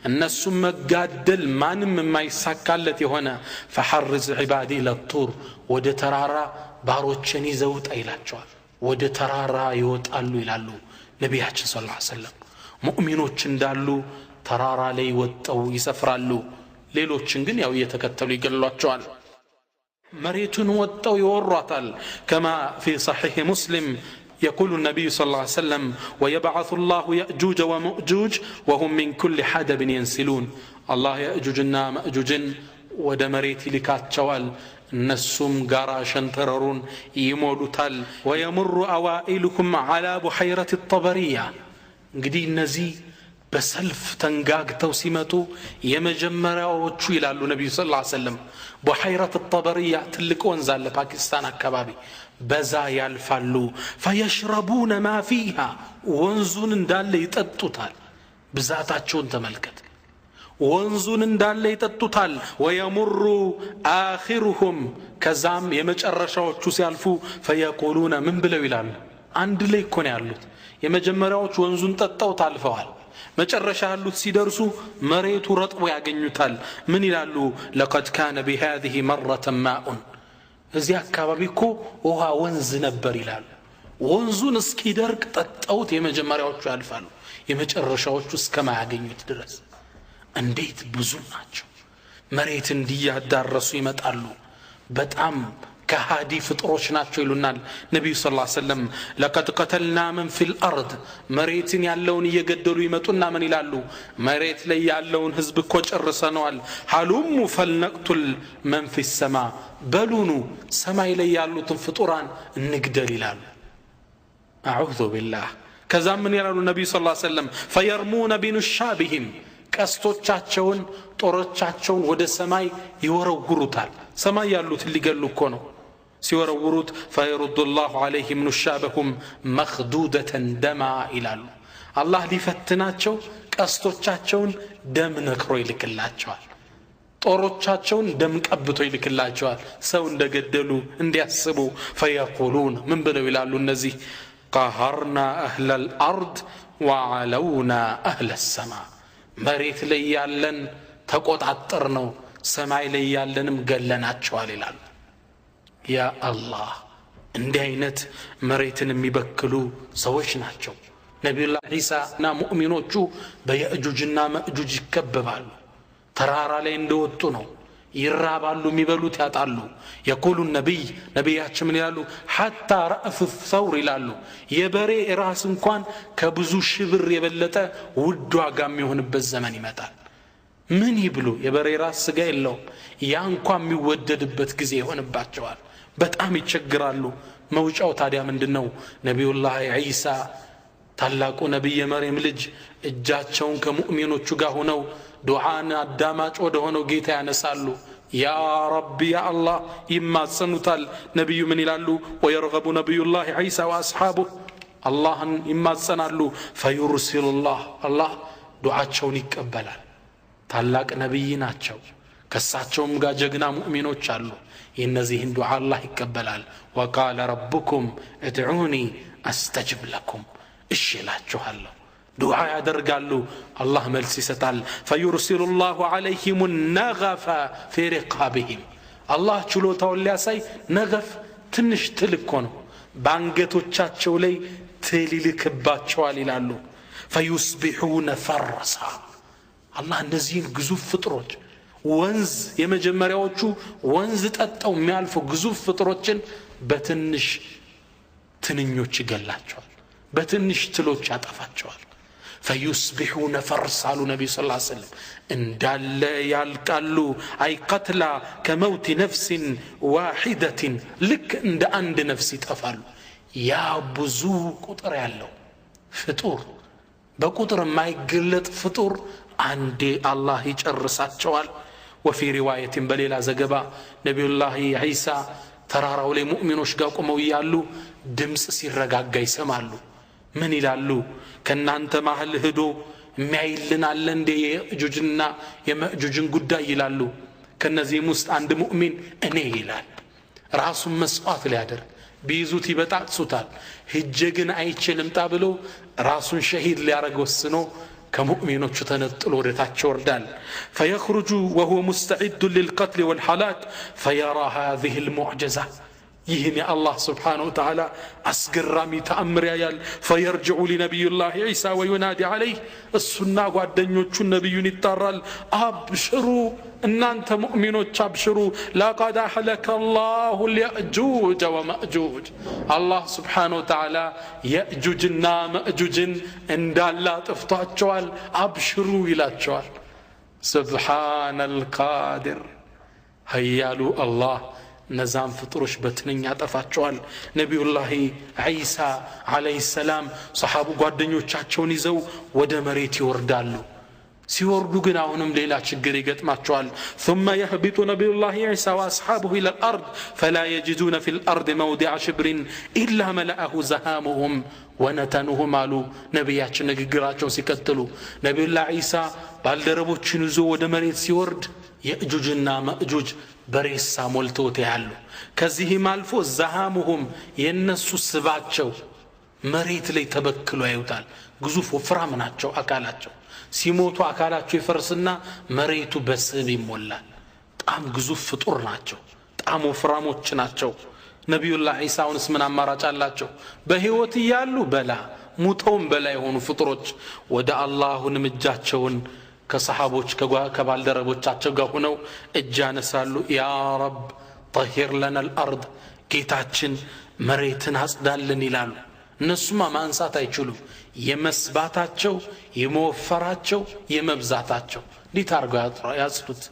እነሱም መጋደል ማንም የማይሳካለት የሆነ فحرز عبادي للطور ወደ ተራራ ባሮችን ይዘውጣ ይላቸዋል ወደ ተራራ ይወጣሉ ይላሉ ነብያችን ሰለላሁ ዐለይሂ ወሰለም ሙእሚኖች እንዳሉ ተራራ ላይ ወጣው ይሰፍራሉ ሌሎችን ግን ያው እየተከተሉ ይገሏቸዋል መሬቱን ወጣው ይወሯታል كما في صحيح مسلم يقول النبي صلى الله عليه وسلم ويبعث الله يأجوج ومأجوج وهم من كل حدب ينسلون الله يأجوجنا مأجوجن ወደ መሬት ይልካቸዋል እነሱም ጋራ ሸንተረሩን ይሞሉታል ويمر أوائلهم على بحيرة الطبرية እንግዲህ እነዚህ በሰልፍ ተንጋግተው ሲመጡ የመጀመሪያዎቹ ይላሉ ነብዩ ሰለላሁ ዐለይሂ ወሰለም بحيرة الطبرية ትልቅ ወንዝ አለ ፓኪስታን አካባቢ በዛ ያልፋሉ فيشربون ما فيها ወንዙን እንዳለ ይጠጡታል ብዛታቸውን ተመልከት ወንዙን እንዳለ ይጠጡታል ويمر آخرهم ከዛም የመጨረሻዎቹ ሲያልፉ فيقولون ምን ብለው ይላሉ አንድ ላይ እኮ ነው ያሉት የመጀመሪያዎቹ ወንዙን ጠጣው ታልፈዋል መጨረሻ ያሉት ሲደርሱ መሬቱ ረጥቦ ያገኙታል ምን ይላሉ لقد كان بهذه مرة ماء እዚህ አካባቢ እኮ ውሃ ወንዝ ነበር ይላሉ ወንዙን እስኪደርቅ ጠጣውት የመጀመሪያዎቹ ያልፋሉ የመጨረሻዎቹ እስከማያገኙት ድረስ እንዴት ብዙ ናቸው መሬት እንዲያዳረሱ ይመጣሉ በጣም ከሃዲ ፍጥሮች ናቸው ይሉናል ነብዩ ሰለላሁ ዐለይሂ ወሰለም لقد قتلنا من في الارض መሬትን ያለውን እየገደሉ ይመጡና ምን ይላሉ መሬት ላይ ያለውን ህዝብ እኮ ጨርሰናል ሐሉሙ فلنقتل من في السماء በሉኑ ሰማይ ላይ ያሉትን ፍጡራን እንግደል ይላሉ አዑዙ ቢላህ ከዛ ምን ይላሉ ነብዩ ሰለላሁ ዐለይሂ ወሰለም فيرمون بنشابهم ቀስቶቻቸውን ጦሮቻቸውን ወደ ሰማይ ይወረውሩታል ሰማይ ያሉት ሊገሉ እኮ ነው ሲወረውሩት فيرد الله عليهم نشابهم مخدودة دما ይላሉ አላህ ሊፈትናቸው ቀስቶቻቸውን ደም ነክሮ ይልክላቸዋል ጦሮቻቸውን ደም ቀብቶ ይልክላቸዋል ሰው እንደገደሉ እንዲያስቡ فيقولون ምን ብለው ይላሉ እነዚህ قهرنا اهل الارض وعلونا اهل السماء መሬት ላይ ያለን ተቆጣጣር ነው ሰማይ ላይ ያለንም ገለናቸዋል ይላሉ ያ አላህ እንዲህ አይነት መሬትን የሚበክሉ ሰዎች ናቸው ነብዩላህ ኢሳና ሙእሚኖቹ በየእጁጅና መእጁጅ ይከበባሉ ተራራ ላይ እንደወጡ ነው ይራባሉ የሚበሉት ያጣሉ يقول النبي ነብያችን ምን ይላሉ حتى رأف الثور ይላሉ የበሬ ራስ እንኳን ከብዙ ሽብር የበለጠ ውድ ዋጋ የሚሆንበት ዘመን ይመጣል ምን ይብሉ የበሬ ራስ ስጋ የለው ያ እንኳን የሚወደድበት ጊዜ ይሆንባቸዋል በጣም ይቸግራሉ መውጫው ታዲያ ምንድነው ነብዩላህ ኢሳ ታላቁ ነብይ የመርየም ልጅ እጃቸውን ከሙእሚኖቹ ጋር ሆነው ዱዓን አዳማጭ ወደ ሆነው ጌታ ያነሳሉ ያ ረቢ ያ አላህ ይማጸኑታል ነብዩ ምን ይላሉ ወይርገቡ ነብዩላህ ኢሳ ወአስሐቡ አላህን ይማጸናሉ ፈዩርሲሉላህ አላህ ዱዓቸውን ይቀበላል ታላቅ ነብይ ናቸው ከሳቸውም ጋር ጀግና ሙእሚኖች አሉ የነዚህን ዱዓ አላህ ይቀበላል وقال ربكم ادعوني استجب لكم እሺ እላችኋለሁ ዱዓ ያደርጋሉ አላህ መልስ ይሰጣል فيرسل الله عليهم النغف في رقابهم አላህ ችሎታውን ሊያሳይ ነገፍ ትንሽ ትልኮ ነው ባንገቶቻቸው ላይ ትልልክባቸዋል ይላሉ فيصبحون فرسا አላህ እነዚህን ግዙፍ ፍጥሮች ወንዝ የመጀመሪያዎቹ ወንዝ ጠጣው የሚያልፉ ግዙፍ ፍጥሮችን በትንሽ ትንኞች ይገላቸዋል በትንሽ ትሎች ያጠፋቸዋል فيصبحون فرسا النبي صلى الله عليه وسلم እንዳለ ያልቃሉ አይ قتلا كموت نفس واحده ልክ እንደ አንድ ነፍስ ይጠፋሉ ያ ብዙ ቁጥር ያለው ፍጡር በቁጥር የማይገለጥ ፍጡር አንዴ አላህ ይጨርሳቸዋል وفي روايه በሌላ ዘገባ ነብዩላህ ኢሳ ተራራው ላይ ሙእሚኖች ጋር ቆመው ያሉ ድምጽ ሲረጋጋ ይሰማሉ ምን ይላሉ ከናንተ ማህል ሄዶ የሚያይልን አለ እንደ የእጁጅና የመእጁጅን ጉዳይ ይላሉ ከነዚህም ውስጥ አንድ ሙእሚን እኔ ይላል ራሱን መስዋዕት ሊያደርግ ቢይዙት ይበጣጥሱታል ሂጄ ግን አይችልም ታብሎ ራሱን ሸሂድ ሊያረግ ወስኖ كمؤمنوቹ ተነጥሎ ወደታቸው ወርዳል فيخرج وهو مستعد للقتل والهلاك فيرى هذه المعجزة ይህን የአላህ ስብሓነሁ ወተዓላ አስገራሚ ተአምር ያያል فيرجع لنبي الله عيسى وينادي عليه እሱና ጓደኞቹ ነብዩን ይጣራል አብሽሩ እናንተ ሙእሚኖች አብሽሩ لقد أهلك الله اليأجوج ومأجوج አላህ ስብሓነሁ ወተዓላ የእጁጅና መእጁጅን እንዳላ ጥፍቷቸዋል አብሽሩ ይላቸዋል ሱብሓነል ቃዲር ሀያሉ አላህ ነዛም ፍጥሮች በትንኛ ያጠፋቸዋል ነብዩላህ ኢሳ አለይሂ ሰላም ሰሃቡ ጓደኞቻቸውን ይዘው ወደ መሬት ይወርዳሉ ሲወርዱ ግን አሁንም ሌላ ችግር ይገጥማቸዋል ثم يهبط نبي الله عيسى واصحابه الى الارض فلا يجدون في الارض موضع شبر الا ملأه زهامهم ونتنهم قالوا ነብያችን ንግግራቸው ሲከተሉ ነብዩላህ ኢሳ ባልደረቦችን ይዞ ወደ መሬት ሲወርድ የእጁጅና መእጁጅ በሬሳ ሞልቶት ያሉ ከዚህም አልፎ ዘሃሙሁም የነሱ ስባቸው መሬት ላይ ተበክሎ ያዩታል ግዙፍ ወፍራም ናቸው አካላቸው ሲሞቱ አካላቸው ይፈርስና መሬቱ በስብ ይሞላል በጣም ግዙፍ ፍጡር ናቸው በጣም ወፍራሞች ናቸው ነብዩላህ ኢሳውንስ ምን አማራጭ አላቸው በህይወት ይያሉ በላ ሙተውም በላ የሆኑ ፍጡሮች ወደ አላህን እጃቸውን ከሰሃቦች ከባልደረቦቻቸው ጋር ሆነው እጅ ያነሳሉ ያ ረብ طهر لنا الارض ጌታችን መሬትን አጽዳልን ይላሉ እነሱማ ማንሳት አይችሉም የመስባታቸው የመወፈራቸው የመብዛታቸው ሊታርገው ያጽዱት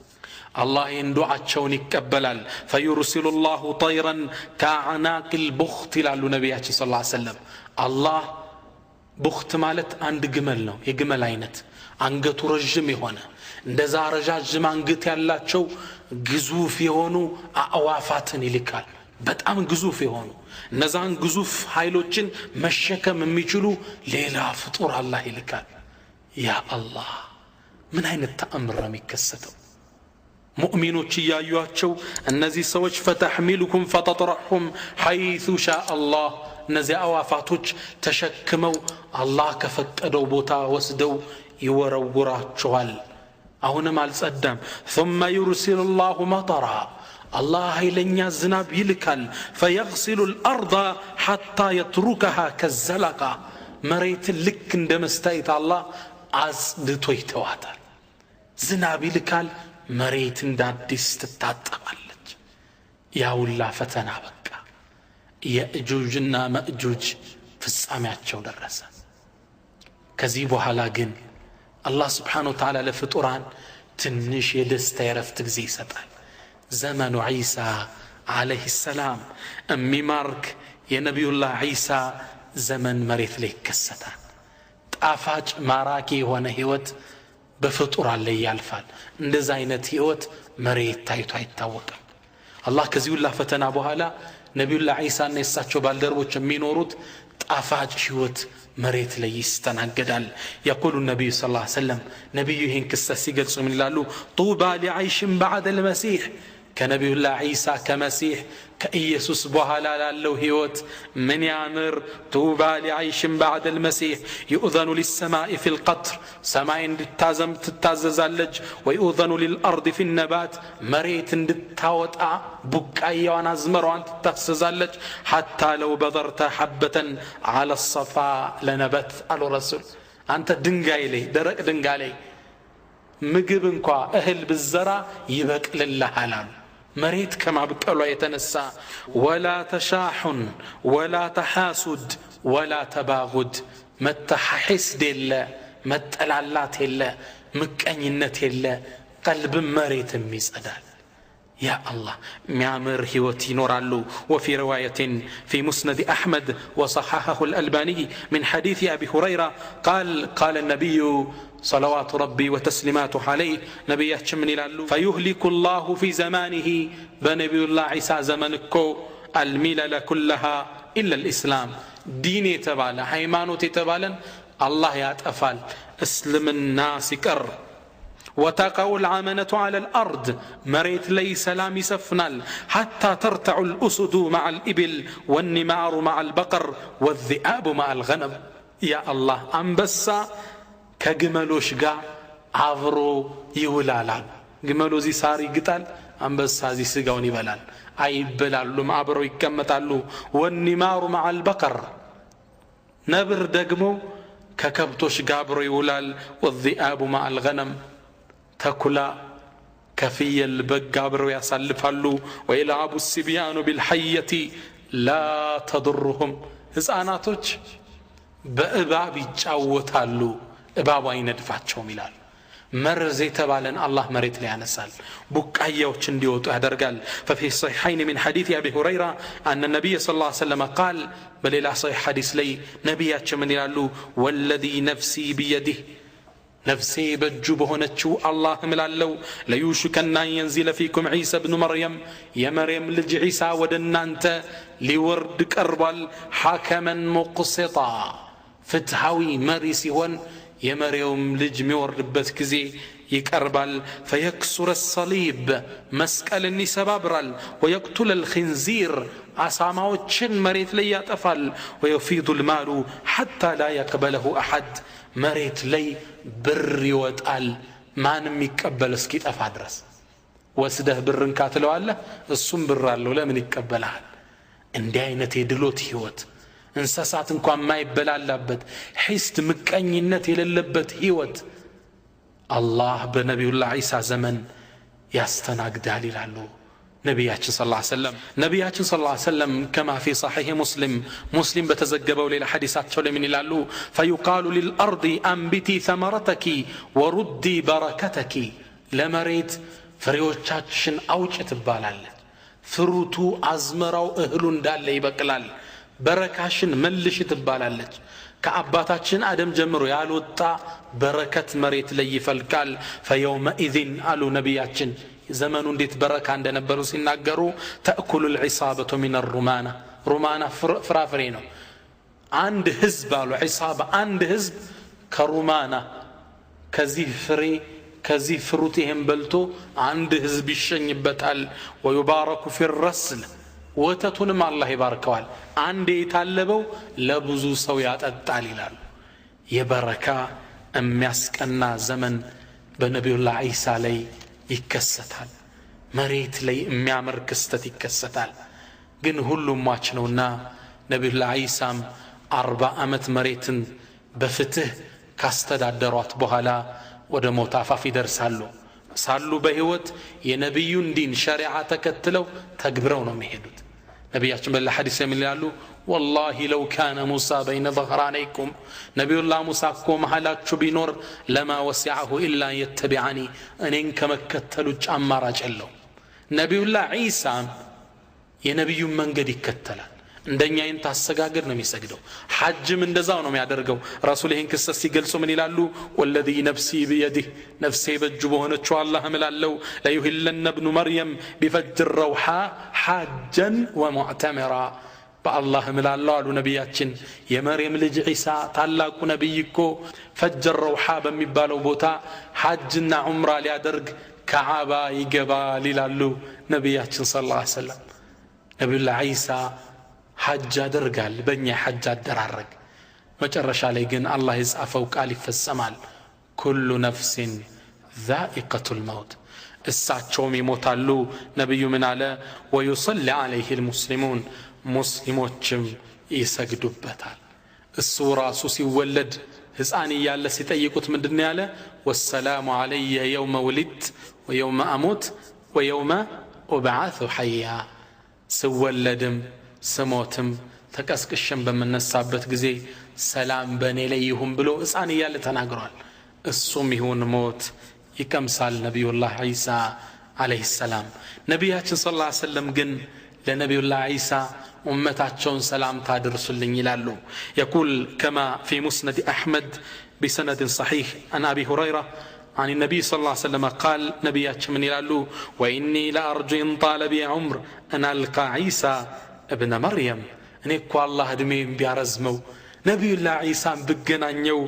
الله يندعاቸውን ይቀበላል فيرسل الله طيرا كعناق البخت ይላሉ ነብያችን ሰለላሁ ዐለይሂ ወሰለም አላህ ቡኽት ማለት አንድ ግመል ነው የግመል አይነት አንገቱ ረጅም የሆነ እንደዛ ረጃጅም አንገት ያላቸው ግዙፍ የሆኑ አዕዋፋትን ይልካል በጣም ግዙፍ የሆኑ እነዛን ግዙፍ ኃይሎችን መሸከም የሚችሉ ሌላ ፍጡር አላህ ይልካል ያ አላህ ምን አይነት ተአምር ነው የሚከሰተው ሙእሚኖች ያዩአቸው እነዚህ ሰዎች فتحملكم فتطرحهم حيث شاء الله እነዚህ አዋፋቶች ተሸክመው አላህ ከፈቀደው ቦታ ወስደው ይወረውራቸዋል አሁንም አልጸዳም ثم يرسل الله مطرا الله ኃይለኛ ዝናብ ይልካል فيغسل الارض حتى يتركها كالزلقه መሬት ልክ እንደ መስታይት አላህ አጽድቶ ይተዋታል ዝናብ ይልካል መሬት እንደ አዲስ ትታጠባለች ያውላ ፈተና በቃ የእጁጅና መእጁጅ ፍጻሜያቸው ደረሰ ከዚህ በኋላ ግን አላህ Subhanahu Wa Ta'ala ለፍጡራን ትንሽ የደስታ የረፍት ጊዜ ይሰጣል ዘመኑ ዒሳ አለይሂ ሰላም እሚማርክ የነብዩላህ ዒሳ ዘመን መሬት ላይ ይከሰታል ጣፋጭ ማራኪ የሆነ ህይወት በፍጡራን ላይ ያልፋል እንደዛ አይነት ህይወት መሬት ታይቶ አይታወቅም አላህ ከዚህ ሁሉ ፈተና በኋላ ነብዩላህ ዒሳና የሳቸው ባልደረቦች የሚኖሩት ጣፋጭ ህይወት መሬት ላይ ይስተናገዳል يقول النبي صلى الله عليه وسلم ነብዩ ይህን ክስተት ሲገልጹ ምን ይላሉ طوبى لعيش بعد المسيح ከነብዩላህ ዒሳ ከመሲህ ከኢየሱስ በኋላ ላለው ህይወት ምን ያምር طوبى لعيش بعد المسيح يؤذن للسماء في القطر سماء እንድታዘም ትታዘዛለች ويؤذن للارض في النبات መሬት እንድታወጣ ቡቃያዋን አዝመሯን ትታዘዛለች حتى لو بذرت حبة على الصفا لنبت على الرسول አንተ ድንጋይ ላይ ደረቅ ድንጋይ ላይ ምግብ እንኳን እህል ብዘራ ይበቅልልሃል መሬት ከማብቀሏ የተነሳ ولا تشاحن ولا تحاسد ولا تباغض متحسد የለ መጠላላት የለ ምቀኝነት የለ ቀልብ መሬት የሚጸዳል يا الله ميامر هيوت ينورالو وفي رواية في مسند أحمد وصححه الألباني من حديث أبي هريرة قال النبي صلوات ربي وتسليماته عليه نبي يحشمني لالو فيهلك الله في زمانه بنبي الله عيسى زمنكو الملل كلها إلا الإسلام ديني تبالا حيمانوتي تبالا الله يتأفال اسلم الناس كر وتقع العمنة على الأرض مريت لي سلام سفنال حتى ترتع الأسد مع الإبل والنمار مع البقر والذئاب مع الغنم يا الله أنبسا كجملوش قا عفرو يولالان جملو زي ساري قتال أنبسا زي سيقوني بلال أي بلال لما عبرو يكمتالو والنمار مع البقر نبر دقمو ككبتوش قابرو يولال والذئاب مع الغنم تكلا كفي البقابر يسلفالو ويلعب السبيان بالحية لا تضرهم ሕፃናቶች በእባብ ይጫወታሉ እባብ አይነድፋቸውም ይላል መርዝ የተባለን አላህ መሬት ላይ ያነሳል ቡቃያዎች እንዲወጡ ያደርጋል ففي الصحيحين من حديث أبي هريرة أن النبي صلى الله عليه وسلم قال بليلة صحيح حديث لي نبياتش من يقالوا والذي نفسي بيده نفسي بجوبه نتشو الله ملالو ليوشكن أن ينزل فيكم عيسى بن مريم يا مريم لج عيسى ودنانت لورد كربال حكما مقسطا فتحوي مريسي ون يا مريم لج مورد بثكزي يكربال فيكسر الصليب مسكال النسبابرال ويقتل الخنزير عصاموتشن مريت لي يتفل ويفيض المال حتى لا يقبله أحد مريت لي بر يوتقال ما نم يقبل اسكي طفا درس وسده برن كاتلو الله እሱም ብር አለው ለምን ይቀበላል እንዲህ አይነት የድሎት ህይወት እንስሳት እንኳን ማይበላላበት ሒስት ምቀኝነት የሌለበት ህይወት አላህ በነብዩላህ ዒሳ ዘመን ያስተናግዳል ይላሉ ነብያችን ሰለላሁ ዐለይሂ ወሰለም ነብያችን ሰለላሁ ዐለይሂ ወሰለም كما في صحيح مسلم በተዘገበው ሌላ ሐዲሳቸው ላይ ምን ይላሉ فيقال للارض انبتي ثمرتك وردي بركتك ለመሬት ፍሬዎቻችን አውጭ ትባላለች ፍሩቱ አዝመራው እህሉ እንዳለ ይበቅላል በረካሽን መልሽ ትባላለች ከአባታችን አደም ጀምሮ ያልወጣ በረከት መሬት ላይ ይፈልቃል فيومئذ አሉ ነብያችን زمن እንዴት በረካ እንደነበሩ ሲናገሩ تأكل العصابة من الرمانة رمانة ፍራፍሬ ነው አንድ ህዝብ አሉ ዒሳባ አንድ ህዝብ ከሩማና ከዚህ ፍሬ ከዚህ ፍሩት ይሄን በልቶ አንድ ህዝብ ይሸኝበታል ወይባረኩ في الرسل ወተቱንም አላህ ይባርከዋል አንዴ የታለበው ለብዙ ሰው ያጠጣል ይላል የበረካ የሚያስቀና ዘመን በነቢዩላህ ዒሳ ላይ ይከሰታል መሬት ላይ የሚያምር ክስተት ይከሰታል ግን ሁሉም ሟች ነውና ነቢዩላህ ዒሳም 40 ዓመት መሬትን በፍትህ ካስተዳደሯት በኋላ ወደ ሞት አፋፍ ይደርሳሉ ሳሉ በህይወት የነብዩን ዲን ሸሪዓ ተከትለው ተግብረው ነው የሚሄዱት ነብያችን በላ ሐዲስ የሚላሉ والله لو كان موسى بين ظهرانيكم نبي الله موسى እኮ መሐላችሁ ቢኖር لما وسعه الا يتبعني እኔን ከመከተሉጭ አማራጭ የለው ነብዩላህ ዒሳ የነብዩን መንገድ ይከተላል እንደኛ አይነት አሰጋገድ ነው የሚሰግደው ሐጅም እንደዛው ነው የሚያደርገው ረሱል ይሄን ክስተት ሲገልጹ ምን ይላሉ والذي نفسي بيده نفسي በእጁ በሆነችው አላህ እምላለሁ ليهلن ابن مريم بفج الروحاء حاجا ومعتمرا በአላህ እምላለሁ አሉ ነብያችን የመርየም ልጅ ዒሳ ታላቁ ነብይ እኮ ፈጅ الروحاء በሚባለው ቦታ ሐጅና ዑምራ ሊያደርግ ከዓባ ይገባል ይላሉ ነብያችን ሰለላሁ ዐለይሂ ወሰለም ነብዩላህ ዒሳ ሐጅ አደርጋል በእኛ ሐጅ አደራረግ መጨረሻ ላይ ግን አላህ የጻፈው ቃል ይፈጸማል ኩሉ ነፍሲን ዛኢቀቱል መውት እሳቸውም ይሞታሉ ነብዩ ምን አለ ወይصلي عليه المسلمون ሙስሊሞችም ይሰግዱበታል እሱ ራሱ ሲወለድ ህፃን እያለ ሲጠይቁት ምንድነው ያለ ወሰላሙ አለየ የውመ ወሊድት ወየውመ አሙት ወየውመ ኡብዓث ሐያ ስወለድም ስሞትም ተቀስቅሸም በመነሳበት ጊዜ ሰላም በኔ ላይ ይሁን ብሎ ህፃን እያለ ተናግሯል እሱም ይሁን ሞት ይቀምሳል ነብዩላህ ዒሳ አለይሂ ሰላም ነብያችን ሰለላሁ ዐለይሂ ወሰለም ግን ለነብዩላህ ዒሳ ኡመታቸውን ሰላም ታድርሱልኝ ይላሉ يقول كما في مسند أحمد بسند صحيح عن أبي هريرة عن النبي صلى الله عليه وسلم قال نبياتنا من يلالو وإني لأرجو إن طال بي عمر أن ألقى عيسى ابن مريم أن يقول الله دمين بيارزمو نبي الله عيسى بقنانيو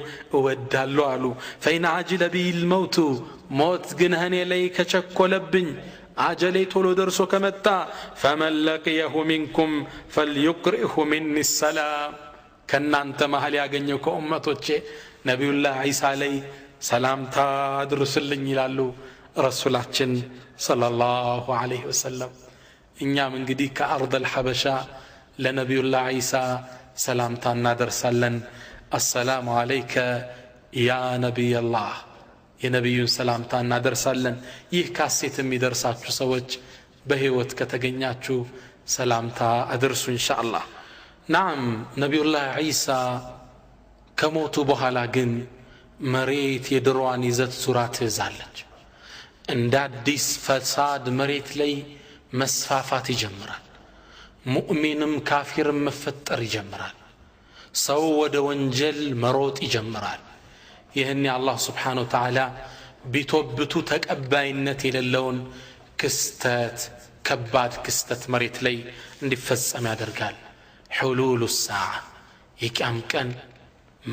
ودالو علو فإن عجل بي الموت موت قنهني ليك شكو لبن عجلي طولو درسو كمتا فمن لقيه منكم فليقرئه مني السلام كنا أنت مهل ياغنيو كأمتوچه نبي الله عيسى عليه سلام تادرسلن يلالو رسولاتين صلى الله عليه وسلم إنيام انقدي كأرض الحبشة لنبي الله عيسى سلام تادرسلن السلام عليك يا نبي الله የነብዩን ሰላምታ እናደርሳለን ይህ ካሴትም ይደርሳችሁ ሰዎች በህይወት ከተገኛችሁ ሰላምታ አድርሱ ኢንሻአላህ ናም ነብዩላህ ዒሳ ከሞቱ በኋላ ግን መሬት የድሮዋን ይዘት ሱራ ትይዛለች እንደ አዲስ ፈሳድ መሬት ላይ መስፋፋት ይጀምራል ሙእሚንም ካፊርም መፈጠር ይጀምራል ሰው ወደ ወንጀል መሮጥ ይጀምራል ይህን አላህ Subhanahu Wa Ta'ala ቢቶብቱ ተቀባይነት የሌለውን ክስተት ከባድ ክስተት መሬት ላይ እንዲፈጸም ያደርጋል حلول الساعه የቂያም ቀን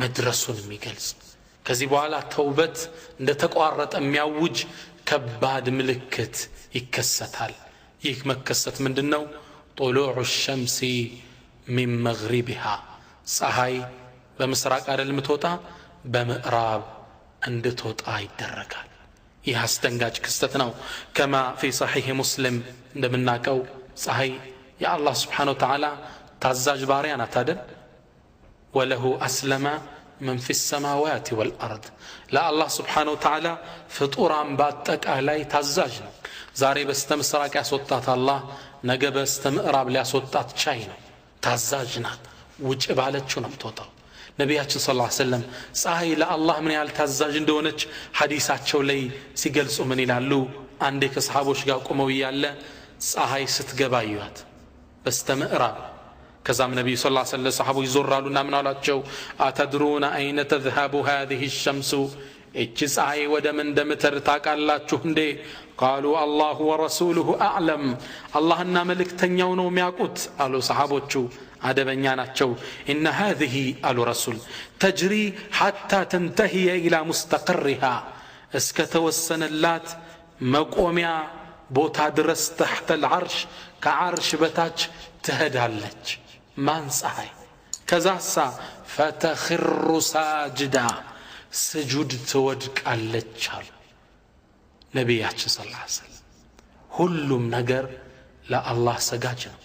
መድረሱን የሚገልጽ ከዚህ በኋላ ተውበት እንደተቋረጠ የሚያውጅ ከባድ ምልክት ይከሰታል ይህ መከሰት ምንድነው طلوع الشمس من مغربها ፀሐይ በምስራቅ አይደል የምትወጣ بمقراب اندتوت يدرجال ይህ አስደንጋጭ ክስተት ነው كما في صحيح مسلم እንደምናቀው ፀሐይ የአላህ Subhanahu Wa Ta'ala ታዛዥ ባሪያ ናት አይደል وله أسلم من في السماوات والأرض لا الله سبحانه وتعالى ፍጡራን በአጠቃላይ ታዛዥ ነው ዛሬ በስተምስራቅ ያስወጣት አላህ ነገ በስተምዕራብ ሊያስወጣት ቻይ ነው ታዛዥ ናት ውጭ ባለችው ነው የምትወጣው ነብያችን ሰለላሁ ዐለይሂ ወሰለም ፀሐይ ለአላህ ምን ያህል ታዛዥ እንደሆነች ሐዲሳቸው ላይ ሲገልጹ ምን ይላሉ አንዴ ከሰሃቦች ጋር ቆመው ያለ ፀሐይ ስትገባ ይዋት በስተምዕራብ ከዛም ነብዩ ሰለላሁ ዐለይሂ ወሰለም ሰሃቦች ይዞራሉና ምን አላቸው አተድሩና አይነ ተذهب هذه الشمس እቺ ፀሐይ ወደ ምን እንደምትር ታውቃላችሁ እንዴ قالوا الله ورسوله اعلم اللهና መልእክተኛው ነው የሚያውቁት አሉ ሰሃቦቹ አደበኛ ናቸው ان هذه قالوا رسول تجري حتى تنتهي الى مستقرها እስከተወሰነላት መቆሚያ ቦታ ድረስ تحت العرش ከዓርሽ በታች ትሄዳለች ማን ፀሐይ ከዛሳ فتخر ساجدا ስጁድ ትወድቃለች አሉ ነብያችን ሰለላሁ ዐለይሂ ወሰለም ሁሉም ነገር ለአላህ ሰጋጅ ነው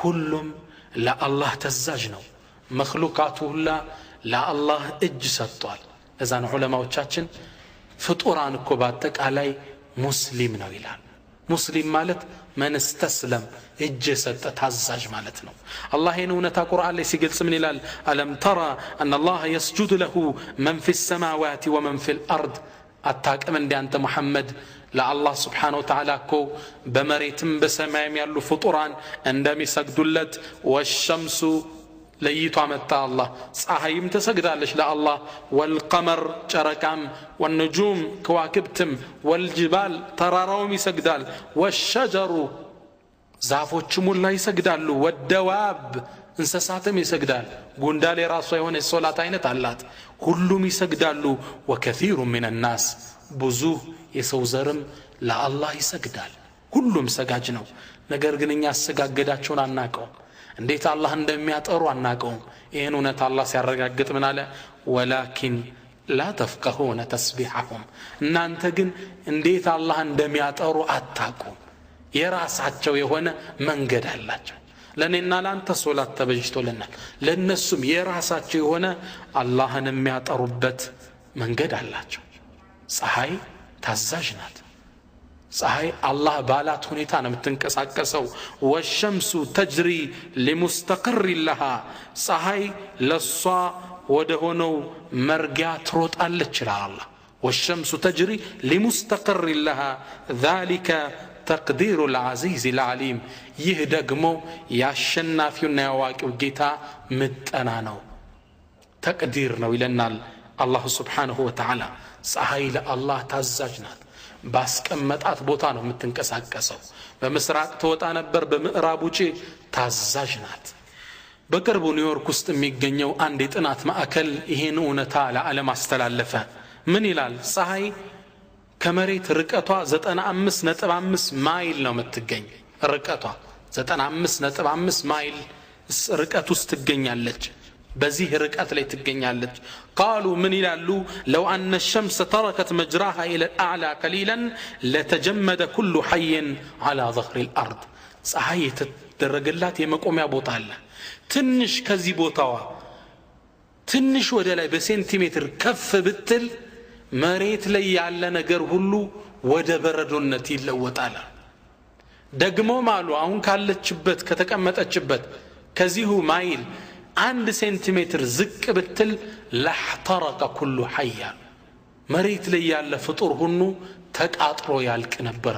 ሁሉም ለአላህ ተዛዥ ነው መخلوቃቱ ሁላ ለአላህ እጅ ሰጥቷል እዛን ዑለማዎቻችን ፍጡራን እኮ በአጠቃላይ ሙስሊም ነው ይላል ሙስሊም ማለት من استسلم እጅ ሰጠ ታዛዥ ማለት ነው አላህ የነውነታ ቁርአን ላይ ሲገልጽ ምን ይላል አለም ተራ ان الله يسجد له من في السماوات ومن في الارض አታቀም እንደ አንተ መሐመድ ለአላህ Subhanahu Wa Ta'ala እኮ በመሬትም በሰማይም ያሉ ፍጡራን እንደሚሰግዱለት والشمس ለይቷ መጣ አላህ ፀሐይም ተሰግዳለች ለአላህ والقمر ጨረቃም والنجوم ከዋክብትም والجبال ተራራውም ይሰግዳል والشجر ዛፎችም ሁላ ይሰግዳሉ والدواب እንስሳትም ይሰግዳል ጉንዳሌ ራሷ የሆነ ሶላት አይነት አላት ሁሉም ይሰግዳሉ وكثير من الناس ብዙ የሰው ዘርም ለአላህ ይሰግዳል ሁሉም ሰጋጅ ነው ነገር ግን እኛ አሰጋገዳቸውን አናቀው እንዴት አላህ እንደሚያጠሩ አናቀው ይሄን እውነት አላህ ሲያረጋግጥ ምን አለ ولكن لا تفقهون تسبيحهم እናንተ ግን እንዴት አላህ እንደሚያጠሩ አታቁም የራሳቸው የሆነ መንገድ አላቸው ለኔና ላንተ ሶላት ተበጅቶልናል ለነሱም የራሳቸው የሆነ አላህን የሚያጠሩበት መንገድ አላቸው ፀሐይ ታዛዥ ናት ፀሐይ አላህ ባላት ሁኔታ ነው የምትንቀሳቀሰው والشمس تجري لمستقر لها ፀሐይ ለሷ ወደ ሆነው መርጊያ ትሮጣለች ይላል አላህ والشمس تجري لمستقر لها ذلك تقدير العزيز العليم ይህ ደግሞ ያሸናፊውና ያዋቂው ጌታ ምጠና ነው ተቅዲር ነው ይለናል አላህ Subhanahu Wa Ta'ala ፀሐይ ለአላህ ታዛዥ ናት ባስቀመጣት ቦታ ነው የምትንቀሳቀሰው በምስራቅ ተወጣ ነበር በምዕራብ ውጪ ታዛዥ ናት በቅርቡ ኒውዮርክ ውስጥ የሚገኘው አንድ የጥናት ማዕከል ይሄን እውነታ ለዓለም አስተላለፈ ምን ይላል ፀሐይ ከመሬት ርቀቷ 95.5 ማይል ነው የምትገኝ ርቀቷ 95.5 ማይል ርቀት ውስጥ ትገኛለች በዚህ ርቀት ላይ ትገኛለች قالوا من يلالو لو أن الشمس تركت مجراها إلى الأعلى قليلا لتجمد كل حي على ظهر الأرض ፀሐይ ተደረገላት የመቆሚያ ቦታ አለ ትንሽ ከዚህ ቦታዋ ትንሽ ወደ ላይ በሴንቲሜትር ከፍ ብትል መሬት ላይ ያለ ነገር ሁሉ ወደ በረዶነት ይለወጣል ደግሞ ማሉ አሁን ካለችበት ከተቀመጠችበት ከዚሁ ማይል 1 ሴንቲሜትር ዝቅ ብትል ለحترق كل حي መሬት ላይ ያለ ፍጡር ሁሉ ተቃጥሎ ያልቅ ነበር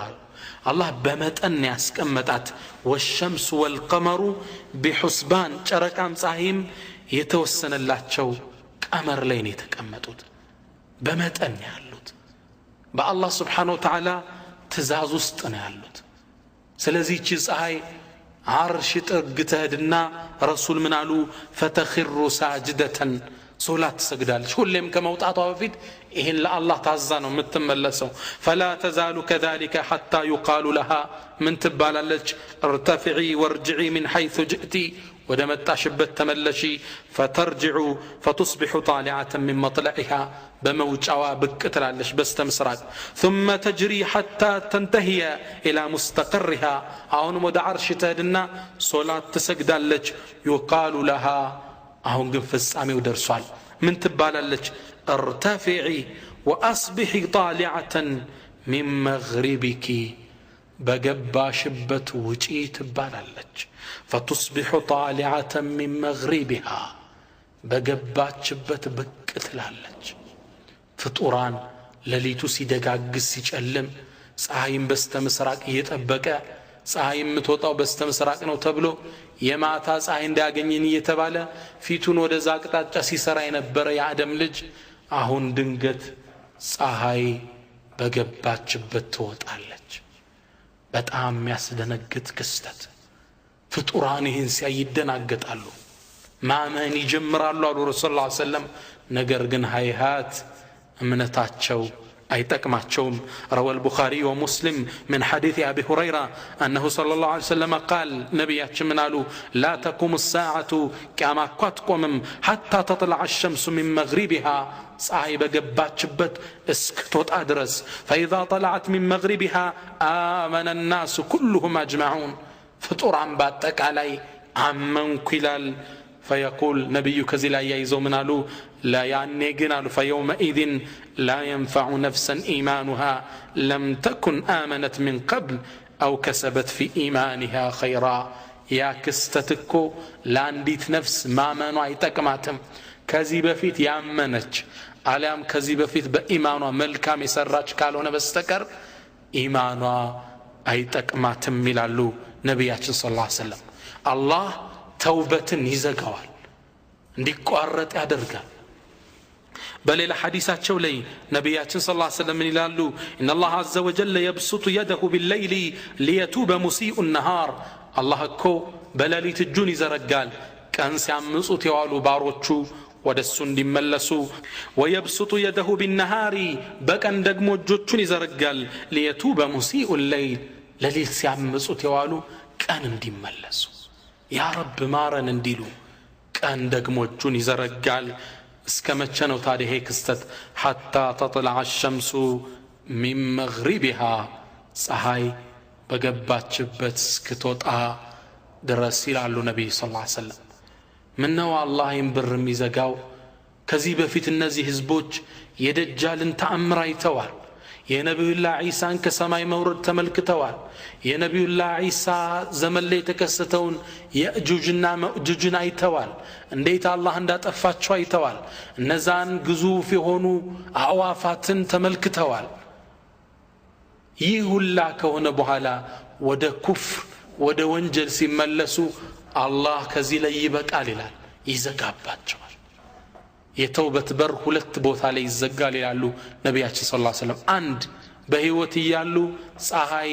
አላህ በመጠን ያስቀመጣት والشمس والقمر بحسبان ጨረቃም ፀሐይም የተወሰነላቸው ቀመር ላይ ነው የተቀመጡት በመጠን ያሉት በአላህ Subhanahu Wa Ta'ala ትእዛዝ ውስጥ ነው ያሉት ስለዚህ እቺ ፀሐይ عرش تقتهدنا رسول من علو فتخر ساجدة صلاة سجدالش كلهم كموطعطوا بفيت إهن الله تعزانه متملسوا فلا تزال كذلك حتى يقال لها من تبالالج ارتفعي وارجعي من حيث جئتي ودمت شبت تملشي فترجع فتصبح طالعة من مطلعها بموج عوابك تلالش بس تمسرات ثم تجري حتى تنتهي إلى مستقرها عون مد عرش تهدنا صلاة تسجدالج يقال لها عون قنفس عمي ودرسوال من تبالالج ارتفعي وأصبحي طالعة من مغربك بقبا شبت وجي تبالالج فتصبح طالعة من مغربها بقبا شبت بك تلالج ፍጡራን ለሊቱ ሲደጋግስ ሲጨልም ፀሐይም በስተምስራቅ እየጠበቀ ፀሐይም የምትወጣው በስተምስራቅ ነው ተብሎ የማታ ፀሐይ እንዳያገኘን እየተባለ ፊቱን ወደዛ አቅጣጫ ሲሰራ የነበረ የአደም ልጅ አሁን ድንገት ፀሐይ በገባችበት ትወጣለች በጣም የሚያስደነግጥ ክስተት ፍጡራን ይህን ሲያይ ይደናገጣሉ ማመን ይጀምራሉ አሉ ረሱላህ ሰለላሁ ዐለይሂ ወሰለም ነገር ግን ሃይሃት እምነታቸው أي تكماتشوم. روى البخاري ومسلم من حديث أبي هريرة أنه صلى الله عليه وسلم قال نبي منالو لا تقوم الساعة كما قتكم حتى تطلع الشمس من مغربها صاحب قبات شبت اسكتوت أدرس فإذا طلعت من مغربها آمن الناس كلهم أجمعون فطور عن باتك علي عمن كلال فيقول نبي كزلا يايزو منالو لا يعني قنالو فيومئذ لا ينفع نفسا إيمانها لم تكن آمنت من قبل أو كسبت في إيمانها خيرا. يا كستتكو لانديت نفس ما منو ايتكماتم كذي بفيت يامنج علام كذي بفيت بإيمانها ملكام يسراج كالونا بستكر إيمانها ايتكماتم ملالو نبياتنا صلى الله عليه وسلم. الله توبة يزقوال እንዲቋረጥ ያደርጋል። በሌላ ሐዲሳቸው ላይ ነብያችን ሰለላሁ ዐለይሂ ወሰለም ይላሉ ان الله عز وجل يبسط يده بالليل ليتوب مسيء النهار الله እኮ በሌሊት እጁን ይዘረጋል ቀን ሲያምጹት የዋሉ ባሮቹ ወደሱ እንዲመለሱ ويبسط يده بالنهار በቀን ደግሞ እጆቹን ይዘረጋል ليتوب مسيء الليل ሌሊት ሲያምጹት የዋሉ ቀን እንዲመለሱ ያ ረብ ማረን እንዲሉ ቀን ደግሞ እጁን ይዘረጋል። እስከ መቼ ነው ታዲያ ይሄ ክስተት? حتى تطلع الشمس من مغربها ፀሐይ በገባችበት እስክትወጣ ድረስ ይላሉ ነብዩ ሰለላሁ ዐለይሂ ወሰለም። ምነው አላህ ይንብር የሚዘጋው? ከዚህ በፊት እነዚህ ህዝቦች የደጃልን ተአምር አይተዋል። የነብዩላህ ዒሳን ከሰማይ መውረድ ተመልክተዋል። የነብዩላህ ዒሳ ዘመን ላይ የተከሰተውን የእጁጅና መእጁጅን አይተዋል። እንዴት አላህ እንዳጠፋቸው አይተዋል። እነዛን ግዙፍ የሆኑ አዕዋፋትን ተመልክተዋል። ይህ ሁላ ከሆነ በኋላ ወደ ኩፍር ወደ ወንጀል ሲመለሱ አላህ ከዚህ ላይ ይበቃል ይላል፣ ይዘጋባቸዋል። የተውበት በር ሁለት ቦታ ላይ ይዘጋል ይላሉ ነብያችን ሰለላሁ ዐለይሂ ወሰለም። አንድ በህይወት ይያሉ ፀሐይ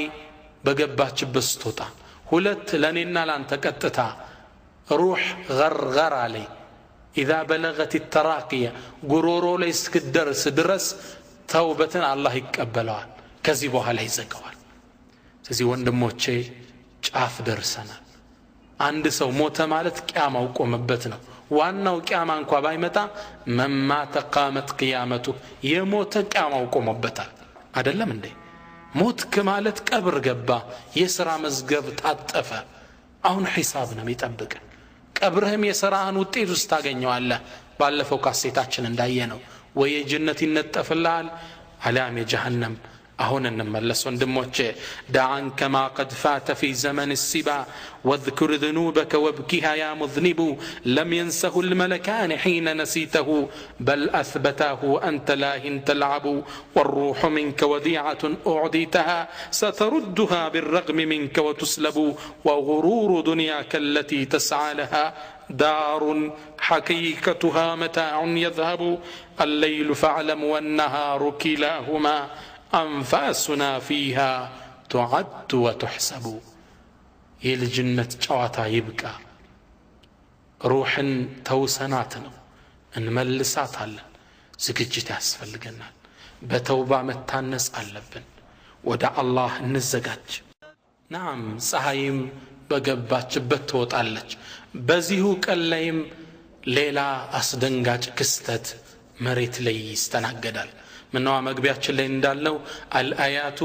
በገባችበት ስትወጣ፣ ሁለት ለኔና ላንተ ቀጥታ ሩህ ገርገራ ላይ اذا بلغت التراقيه ጉሮሮ ላይ እስክደርስ ድረስ ተውበትን አላህ ይቀበለዋል። ከዚህ በኋላ ይዘጋዋል። ስለዚህ ወንድሞቼ ጫፍ ደርሰናል። አንድ ሰው ሞተ ማለት ቂያማው ቆመበት ነው። ዋናው ቂያማ እንኳን ባይመጣ መማ ተቃመት ቂያመቱ የሞተ ቂያማው ቆመበታል አይደለም እንዴ? ሞት ከማለት ቀብር ገባ፣ የሥራ መዝገብ ታጠፈ። አሁን ሒሳብ ነው የሚጠብቅ። ቀብርህም የሥራህን ውጤት ውስጥ ታገኘዋለህ። ባለፈው ካሴታችን እንዳየነው ወይ የጀነት ይነጠፍልሃል አሊያም የጀሃነም። أهون نملس وندموتش دعا كما قد فات في زمن السبا واذكر ذنوبك وابكها يا مذنب لم ينسه الملكان حين نسيته بل أثبتاه أنت لاهٍ تلعب والروح منك وديعة أعديتها ستردها بالرغم منك وتسلب وغرور دنياك التي تسعى لها دار حقيقتها متاع يذهب الليل فاعلم والنهار كلاهما أنفاسنا فيها تعد وتحسب. የልጅነት ጨዋታ ይብቃ። ሩህን ተውሰናት ነው እንመልሳታለን። ዝግጅት ያስፈልገናል። በተውባ መታነጽ አለብን። ወደ አላህ እንዘጋጅ። ናም ፀሐይም በገባችበት ትወጣለች። በዚሁ ቀን ላይም ሌላ አስደንጋጭ ክስተት መሬት ላይ ይስተናገዳል። منوا مغبياችን ላይ እንዳለው الآيات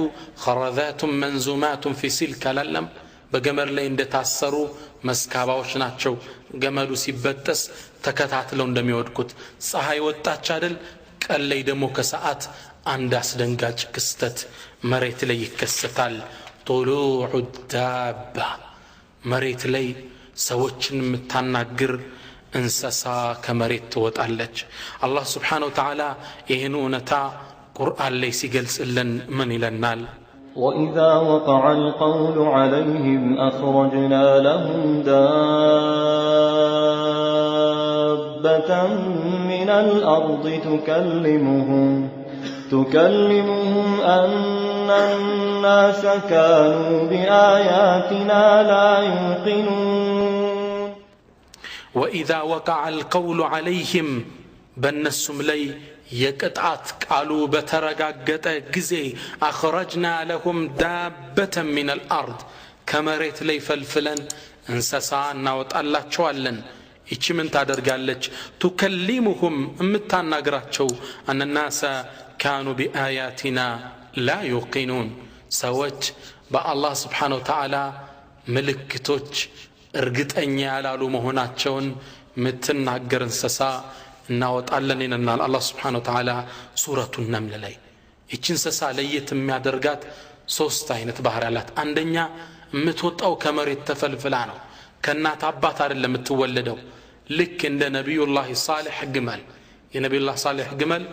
خرذات منزومات في سلك للم በገመድ ላይ እንደታሰሩ መስካባዎች ናቸው። ገመዱ ሲበጠስ ተከታትለው እንደሚወድቁት ፀሐይ ወጣች አይደል? ቀን ላይ ደግሞ ከሰዓት አንድ አስደንጋጭ ክስተት መሬት ላይ ይከሰታል። طلوع الدابة መሬት ላይ ሰዎችን የምታናግር እንስሳ ከመሬት ትወጣለች። አላህ Subhanahu Wa Ta'ala ይህን እውነታ ቁርአን ላይ ሲገልጽልን ምን ይለናል? وإذا وقع القول عليهم أخرجنا لهم دابة من الأرض تكلمهم أن الناس كانوا بآياتنا لا يوقنون. وإذا وقع القول عليهم بنسم لي የቅጣት ቃሉ በተረጋገጠ ጊዜ አخرجنا لهم دابة من الأرض ከመሬት ላይ ፈልፍለን እንስሳ እናወጣላቸዋለን እቺ ምን ታደርጋለች تكلمهم እምታናግራቸው أن الناس كانوا بآياتنا لا يوقنون ሰዎች በአላህ Subhanahu Wa Ta'ala ምልክቶች እርግጠኛ ያላሉ መሆናቸውን ምትናገር እንስሳ እናወጣለን ይነናል አላህ Subhanahu Wa Ta'ala ሱረቱ ነምል ላይ እቺ እንስሳ ለየት የሚያደርጋት ሶስት አይነት ባህሪያት አንደኛ ምትወጣው ከመሬት ተፈልፍላ ነው ከናት አባት አይደለም የምትወለደው ልክ እንደ ነብዩላህ ሷሊህ ግመል የነብዩላህ ሷሊህ ግመል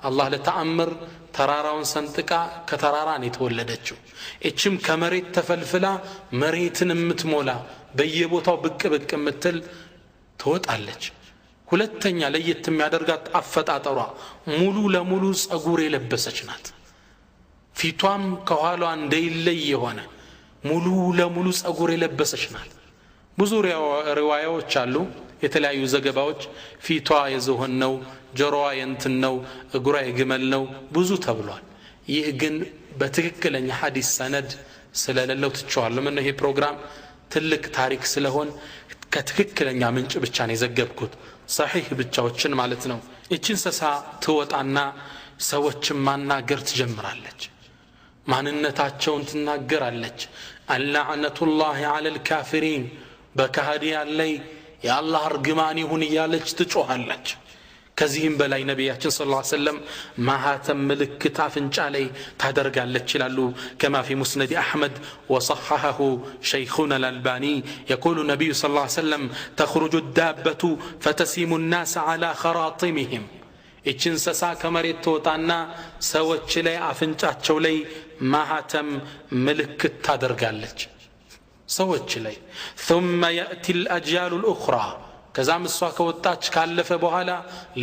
አላህ ለተአምር ተራራውን ሰንጥቃ ከተራራ ነው የተወለደችው እቺም ከመሬት ተፈልፍላ መሬትን የምትሞላ በየቦታው ብቅ ብቅ የምትል ትወጣለች ሁለተኛ ለየት የሚያደርጋት አፈጣጠሯ ሙሉ ለሙሉ ጸጉር የለበሰች ናት ፊቷም ከኋላዋ እንደይለይ የሆነ ሙሉ ለሙሉ ጸጉር የለበሰች ናት ብዙ ሪዋያዎች አሉ የተለያዩ ዘገባዎች ፊቷ የዝሆን ነው ጆሮዋ የእንትን ነው እግሯ የግመል ነው ብዙ ተብሏል ይህ ግን በትክክለኛ ሐዲስ ሰነድ ስለሌለው ትቸዋለሁ ምን ይሄ ፕሮግራም ትልቅ ታሪክ ስለሆነ ከትክክለኛ ምንጭ ብቻ ነው የዘገብኩት صحيح ብቻዎችን ማለት ነው እቺ እንስሳ ትወጣና ሰዎችን ማናገር ትጀምራለች ማንነታቸውን ትናገራለች አልላዕነቱላሂ ዐለል ካፊሪን በካህዲያን ላይ የአላህ እርግማን ይሁን እያለች ትጮኻለች ከዚህም በላይ ነብያችን ሰለላሁ ዐለይሂ ወሰለም ማህተም ምልክት አፍንጫ ላይ ታደርጋለች ይላሉ كما في مسند احمد وصححه شيخنا الالباني يقول النبي صلى الله عليه وسلم تخرج الدابة فتسيم الناس على خراطمهم እቺን እንስሳ ከመሬት ትወጣና ሰዎች ላይ አፍንጫቸው ላይ ማህተም ምልክት ታደርጋለች ሰዎች ላይ ثم ياتي الاجيال الاخرى ከዛም እሷ ከወጣች ካለፈ በኋላ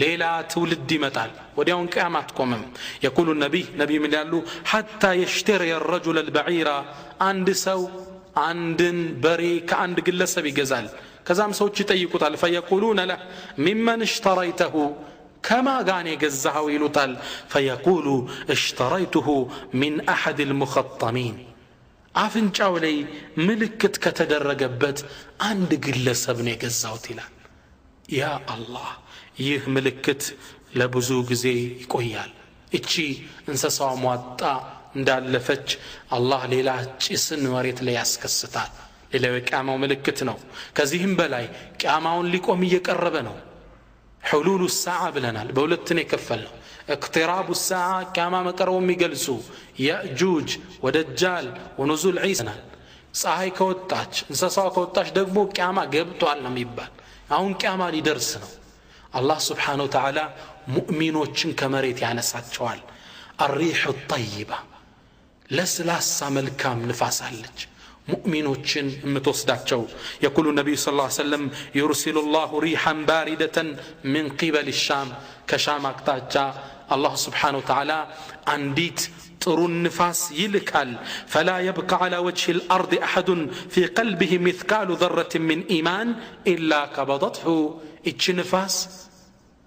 ሌላ ትውልድ ይመጣል ወዲያውን ቂያማት ቆመም يقول النبي ምን ያሉ حتى يشتري الرجل البعير አንድ ሰው አንድን በሬ ከአንድ ግለሰብ ይገዛል ከዛም ሰዎች ይጠይቁታል فيقولون له ممن اشتريته كما غاني ገዛው ይሉታል فيقول اشتريته من احد المخطمين አፍንጫው ላይ ምልክት ከተደረገበት አንድ ግለሰብ ነው የገዛውት ይላል ያ አላህ ይህ ምልክት ለብዙ ጊዜ ይቆያል እቺ እንስሳው ሟጣ እንዳለፈች አላህ ሌላ ጭስን መሬት ላይ ያስከስታል ሌላው የቂያማው ምልክት ነው ከዚህም በላይ ቂያማውን ሊቆም እየቀረበ ነው حلول الساعه ብለናል በሁለት ነው የከፈልነው اقتراب الساعه كما مقروا የሚገልጹ ያእጁጅ ወደጃል ወንዙል ዒሳ ፀሐይ ከወጣች እንስሳው ከወጣች ደግሞ ቂያማ ገብቷል ነው የሚባል አሁን ቂያማ ሊደርስ ነው አላህ Subhanahu Wa Ta'ala ሙእሚኖችን ከመሬት ያነሳቸዋል الريح الطيبه ለስላሳ መልካም ንፋስ አለች مؤمنوችን የምትወስዳቸው يقول النبي صلى الله عليه وسلم يرسل الله ريحا باردة من قبل الشام كشام አቅጣጫ الله سبحانه وتعالى አንዲት ጥሩ ንፋስ ይልካል فلا يبقى على وجه الارض احد في قلبه مثقال ذره من ايمان الا قبضته እቺ ንፋስ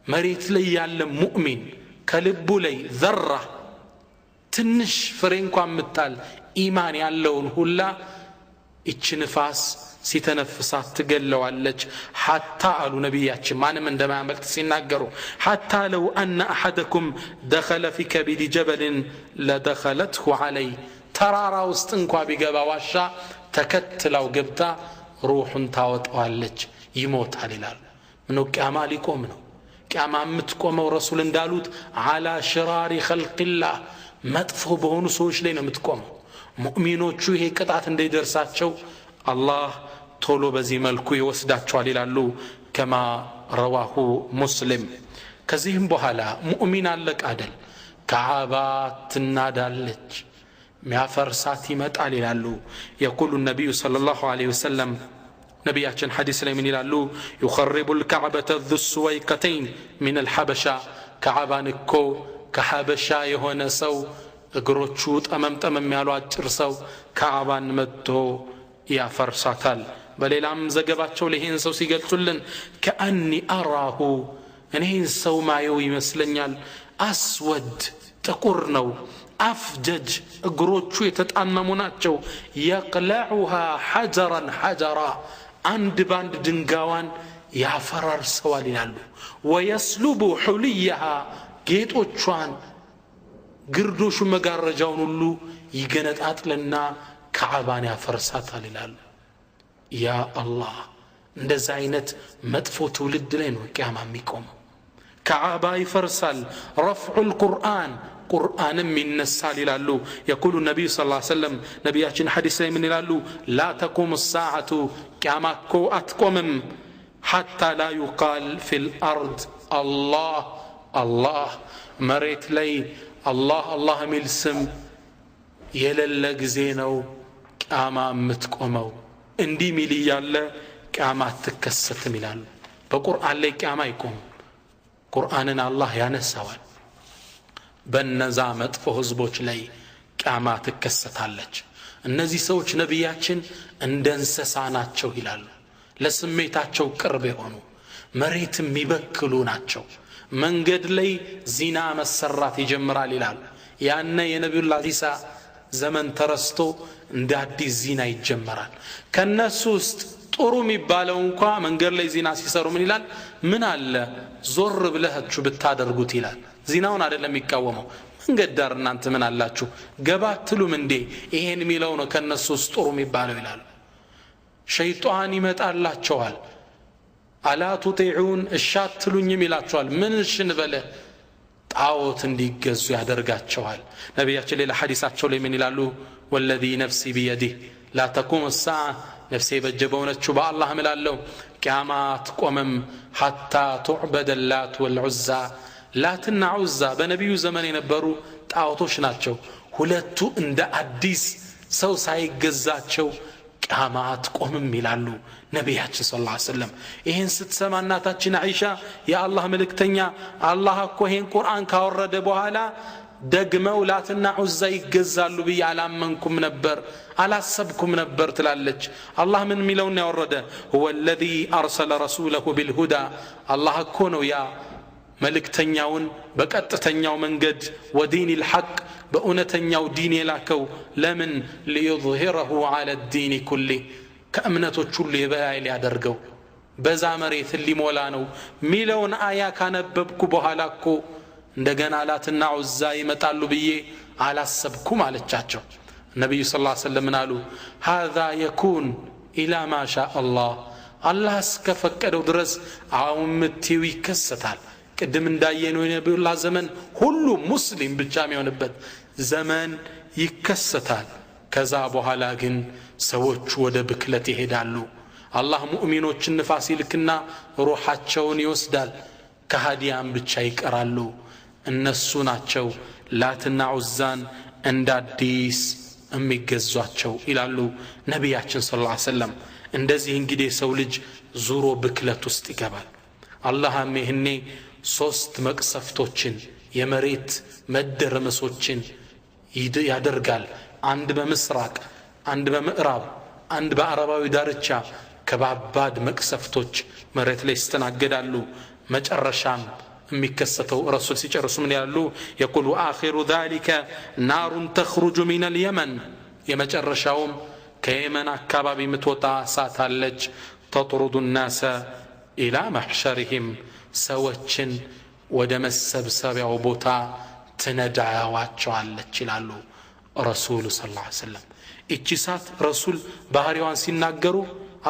መሬት ላይ ያለ ሙእሚን ከልቡ ላይ ذره ትንሽ ፍሬ እንኳን ምታል ኢማን ያለውን ሁላ እቺ ንፋስ ሲተነፍሳት ትገለዋለች حتى አሉ ነብያችን ማንም እንደማያመልጥ ሲናገሩ حتى لو ان احدكم دخل في كبد جبل لدخلته عليه ተራራ ውስጥ እንኳን ቢገባ ዋሻ ተከትለው ገብታ ሩሁን ታወጣዋለች ይሞታል ይላል ምነው ቂያማ ሊቆም ነው ቂያማ የምትቆመው ረሱል እንዳሉት على شرار خلق الله መጥፎ በሆኑ ሰዎች ላይ ነው የምትቆመው ሙእሚኖቹ ይሄ ቅጣት እንደይደርሳቸው አላህ ቶሎ በዚህ መልኩ ይወስዳቸዋል ይላሉ كما رواه مسلم ከዚህም በኋላ ሙእሚን አለቅ አይደል ከዓባ ትናዳለች ሚያፈርሳት ይመጣል ይላሉ يقول النبي صلى الله عليه وسلم ነብያችን ሐዲስ ላይ ምን ይላሉ يخرب الكعبة ذو السويقتين من الحبشة كعبان እኮ ከሐበሻ የሆነ ሰው እግሮቹ ጠመምጠመም ያሉ አጭር ሰው ከዓባን መጥቶ ያፈርሳታል በሌላም ዘገባቸው ለይህን ሰው ሲገልጹልን كأني أراه እኔ ሰው ማየው ይመስለኛል አስወድ ጥቁር ነው አፍጀጅ እግሮቹ የተጣመሙ ናቸው يقلعها حجرا حجرا አንድ ባንድ ድንጋዋን ያፈራርሰዋል ይላሉ ويسلب حليها ጌጦቿን ግርዶሹ መጋረጃውን ሁሉ ይገነጣጥልና ካዕባን ያፈርሳታል ይላሉ ያ አላህ እንደዛ አይነት መጥፎ ትውልድ ላይ ነው ቂያማ የሚቆመው ካዕባ ይፈርሳል رفع القرآن ቁርአንም ይነሳል ይላሉ يقول النبي صلى الله عليه وسلم ነቢያችን ሐዲስ ላይ ምን ይላሉ لا تقوم الساعة ቂያማ እኮ አትቆምም حتى لا يقال في الأرض الله الله መሬት ላይ الله الله የሚል ስም የሌለ ጊዜ ነው ቂያማ የምትቆመው እንዲህ ሚል ያለ ቂያማ አትከሰትም ይላሉ በቁርአን ላይ ቂያማ አይቆምም ቁርአንን አላህ ያነሳዋል በነዛ መጥፎ ህዝቦች ላይ ቂያማ ትከሰታለች እነዚህ ሰዎች ነቢያችን እንደ እንስሳ ናቸው ይላሉ ለስሜታቸው ቅርብ የሆኑ መሬትም የሚበክሉ ናቸው መንገድ ላይ ዚና መሰራት ይጀምራል ይላሉ ያነ የነብዩላህ ኢሳ ዘመን ተረስቶ እንደ አዲስ ዚና ይጀምራል ከነሱ ውስጥ ጥሩ የሚባለው እንኳን መንገድ ላይ ዚና ሲሰሩ ምን ይላል ምን አለ ዞር ብለህችሁ ብታደርጉት ይላል ዚናውን አይደለም የሚቃወመው መንገድ ዳር እናንተ ምን አላችሁ ገባትሉም እንዴ ይሄን ሚለው ነው ከነሱ ውስጥ ጥሩ የሚባለው ይላል ሸይጣን ይመጣላቸዋል አላ ቱጢዑን እሻትሉኝም ይላቸዋል ምን ሽንበለ ጣዖት እንዲገዙ ያደርጋቸዋል ነቢያችን ሌላ ሐዲሳቸው ላይ ምን ይላሉ والذي نفسي بيده لا تقوم الساعة نفسي بجبونتشو بالله ملالو قيامات قومم حتى تعبد اللات والعزى لاتنا عزى بنبيو زمن ينبروا ጣዖቶች ናቸው ሁለቱ እንደ አዲስ ሰው ሳይገዛቸው ቂያማት ቆምም ይላሉ ነብያችን ሰለላሁ ዐለይሂ ወሰለም ይሄን ስትሰማ እናታችን አይሻ የአላህ መልእክተኛ አላህ እኮ ይሄን ቁርአን ካወረደ በኋላ ደግመው ላትና ዑዛ ይገዛሉ ብዬ አላመንኩም ነበር አላሰብኩም ነበር ትላለች አላህ ምን ሚለውን ያወረደ هو الذي ارسل رسوله بالهدى አላህ እኮ ነው ያ መልእክተኛውን በቀጥተኛው መንገድ ወዲን الحق በእውነተኛው ዲን የላከው ለምን ليظهره على الدين كله ከእምነቶች ሁሉ የበላይ ሊያደርገው በዛ መሬት ሊሞላ ነው ሚለውን አያ ካነበብኩ በኋላ እኮ እንደገና ላትና ዑዛ ይመጣሉ ብዬ አላሰብኩም አለቻቸው ነብዩ ሰለላሁ ዐለይሂ ወሰለም አሉ هذا يكون الى ما شاء الله አላህ እስከፈቀደው ድረስ አውምቲው ይከሰታል ቅድም እንዳየነው የነብዩላህ ዘመን ሁሉ ሙስሊም ብቻ የሚሆንበት ዘመን ይከሰታል ከዛ በኋላ ግን ሰዎች ወደ ብክለት ይሄዳሉ አላህ ሙእሚኖችን ንፋስ ይልክና ሩሃቸውን ይወስዳል ከሃዲያን ብቻ ይቀራሉ እነሱ ናቸው ላትና ዑዛን እንደ አዲስ የሚገዟቸው ይላሉ ነብያችን ሰለላሁ ዐለይሂ ወሰለም እንደዚህ እንግዲህ ሰው ልጅ ዙሮ ብክለት ውስጥ ይገባል አላህም ይሄኔ ሶስት መቅሰፍቶችን የመሬት መደረመሶችን ያደርጋል አንድ በምስራቅ አንድ በምዕራብ አንድ በአረባዊ ዳርቻ ከባባድ መቅሰፍቶች መሬት ላይ ይስተናገዳሉ መጨረሻም የሚከሰተው ረሱል ሲጨርሱ ምን ያሉ يقول اخر ذلك نار تخرج من اليمن የመጨረሻውም ከየመን አካባቢ የምትወጣ እሳት አለች تطرد الناس الى محشرهم ሰዎችን ወደ መሰብሰቢያው ቦታ ትነዳዋቸዋለች ይላሉ ረሱል ሰለላሁ ዐለይሂ ወሰለም እቺ እሳት ረሱል ባህሪዋን ሲናገሩ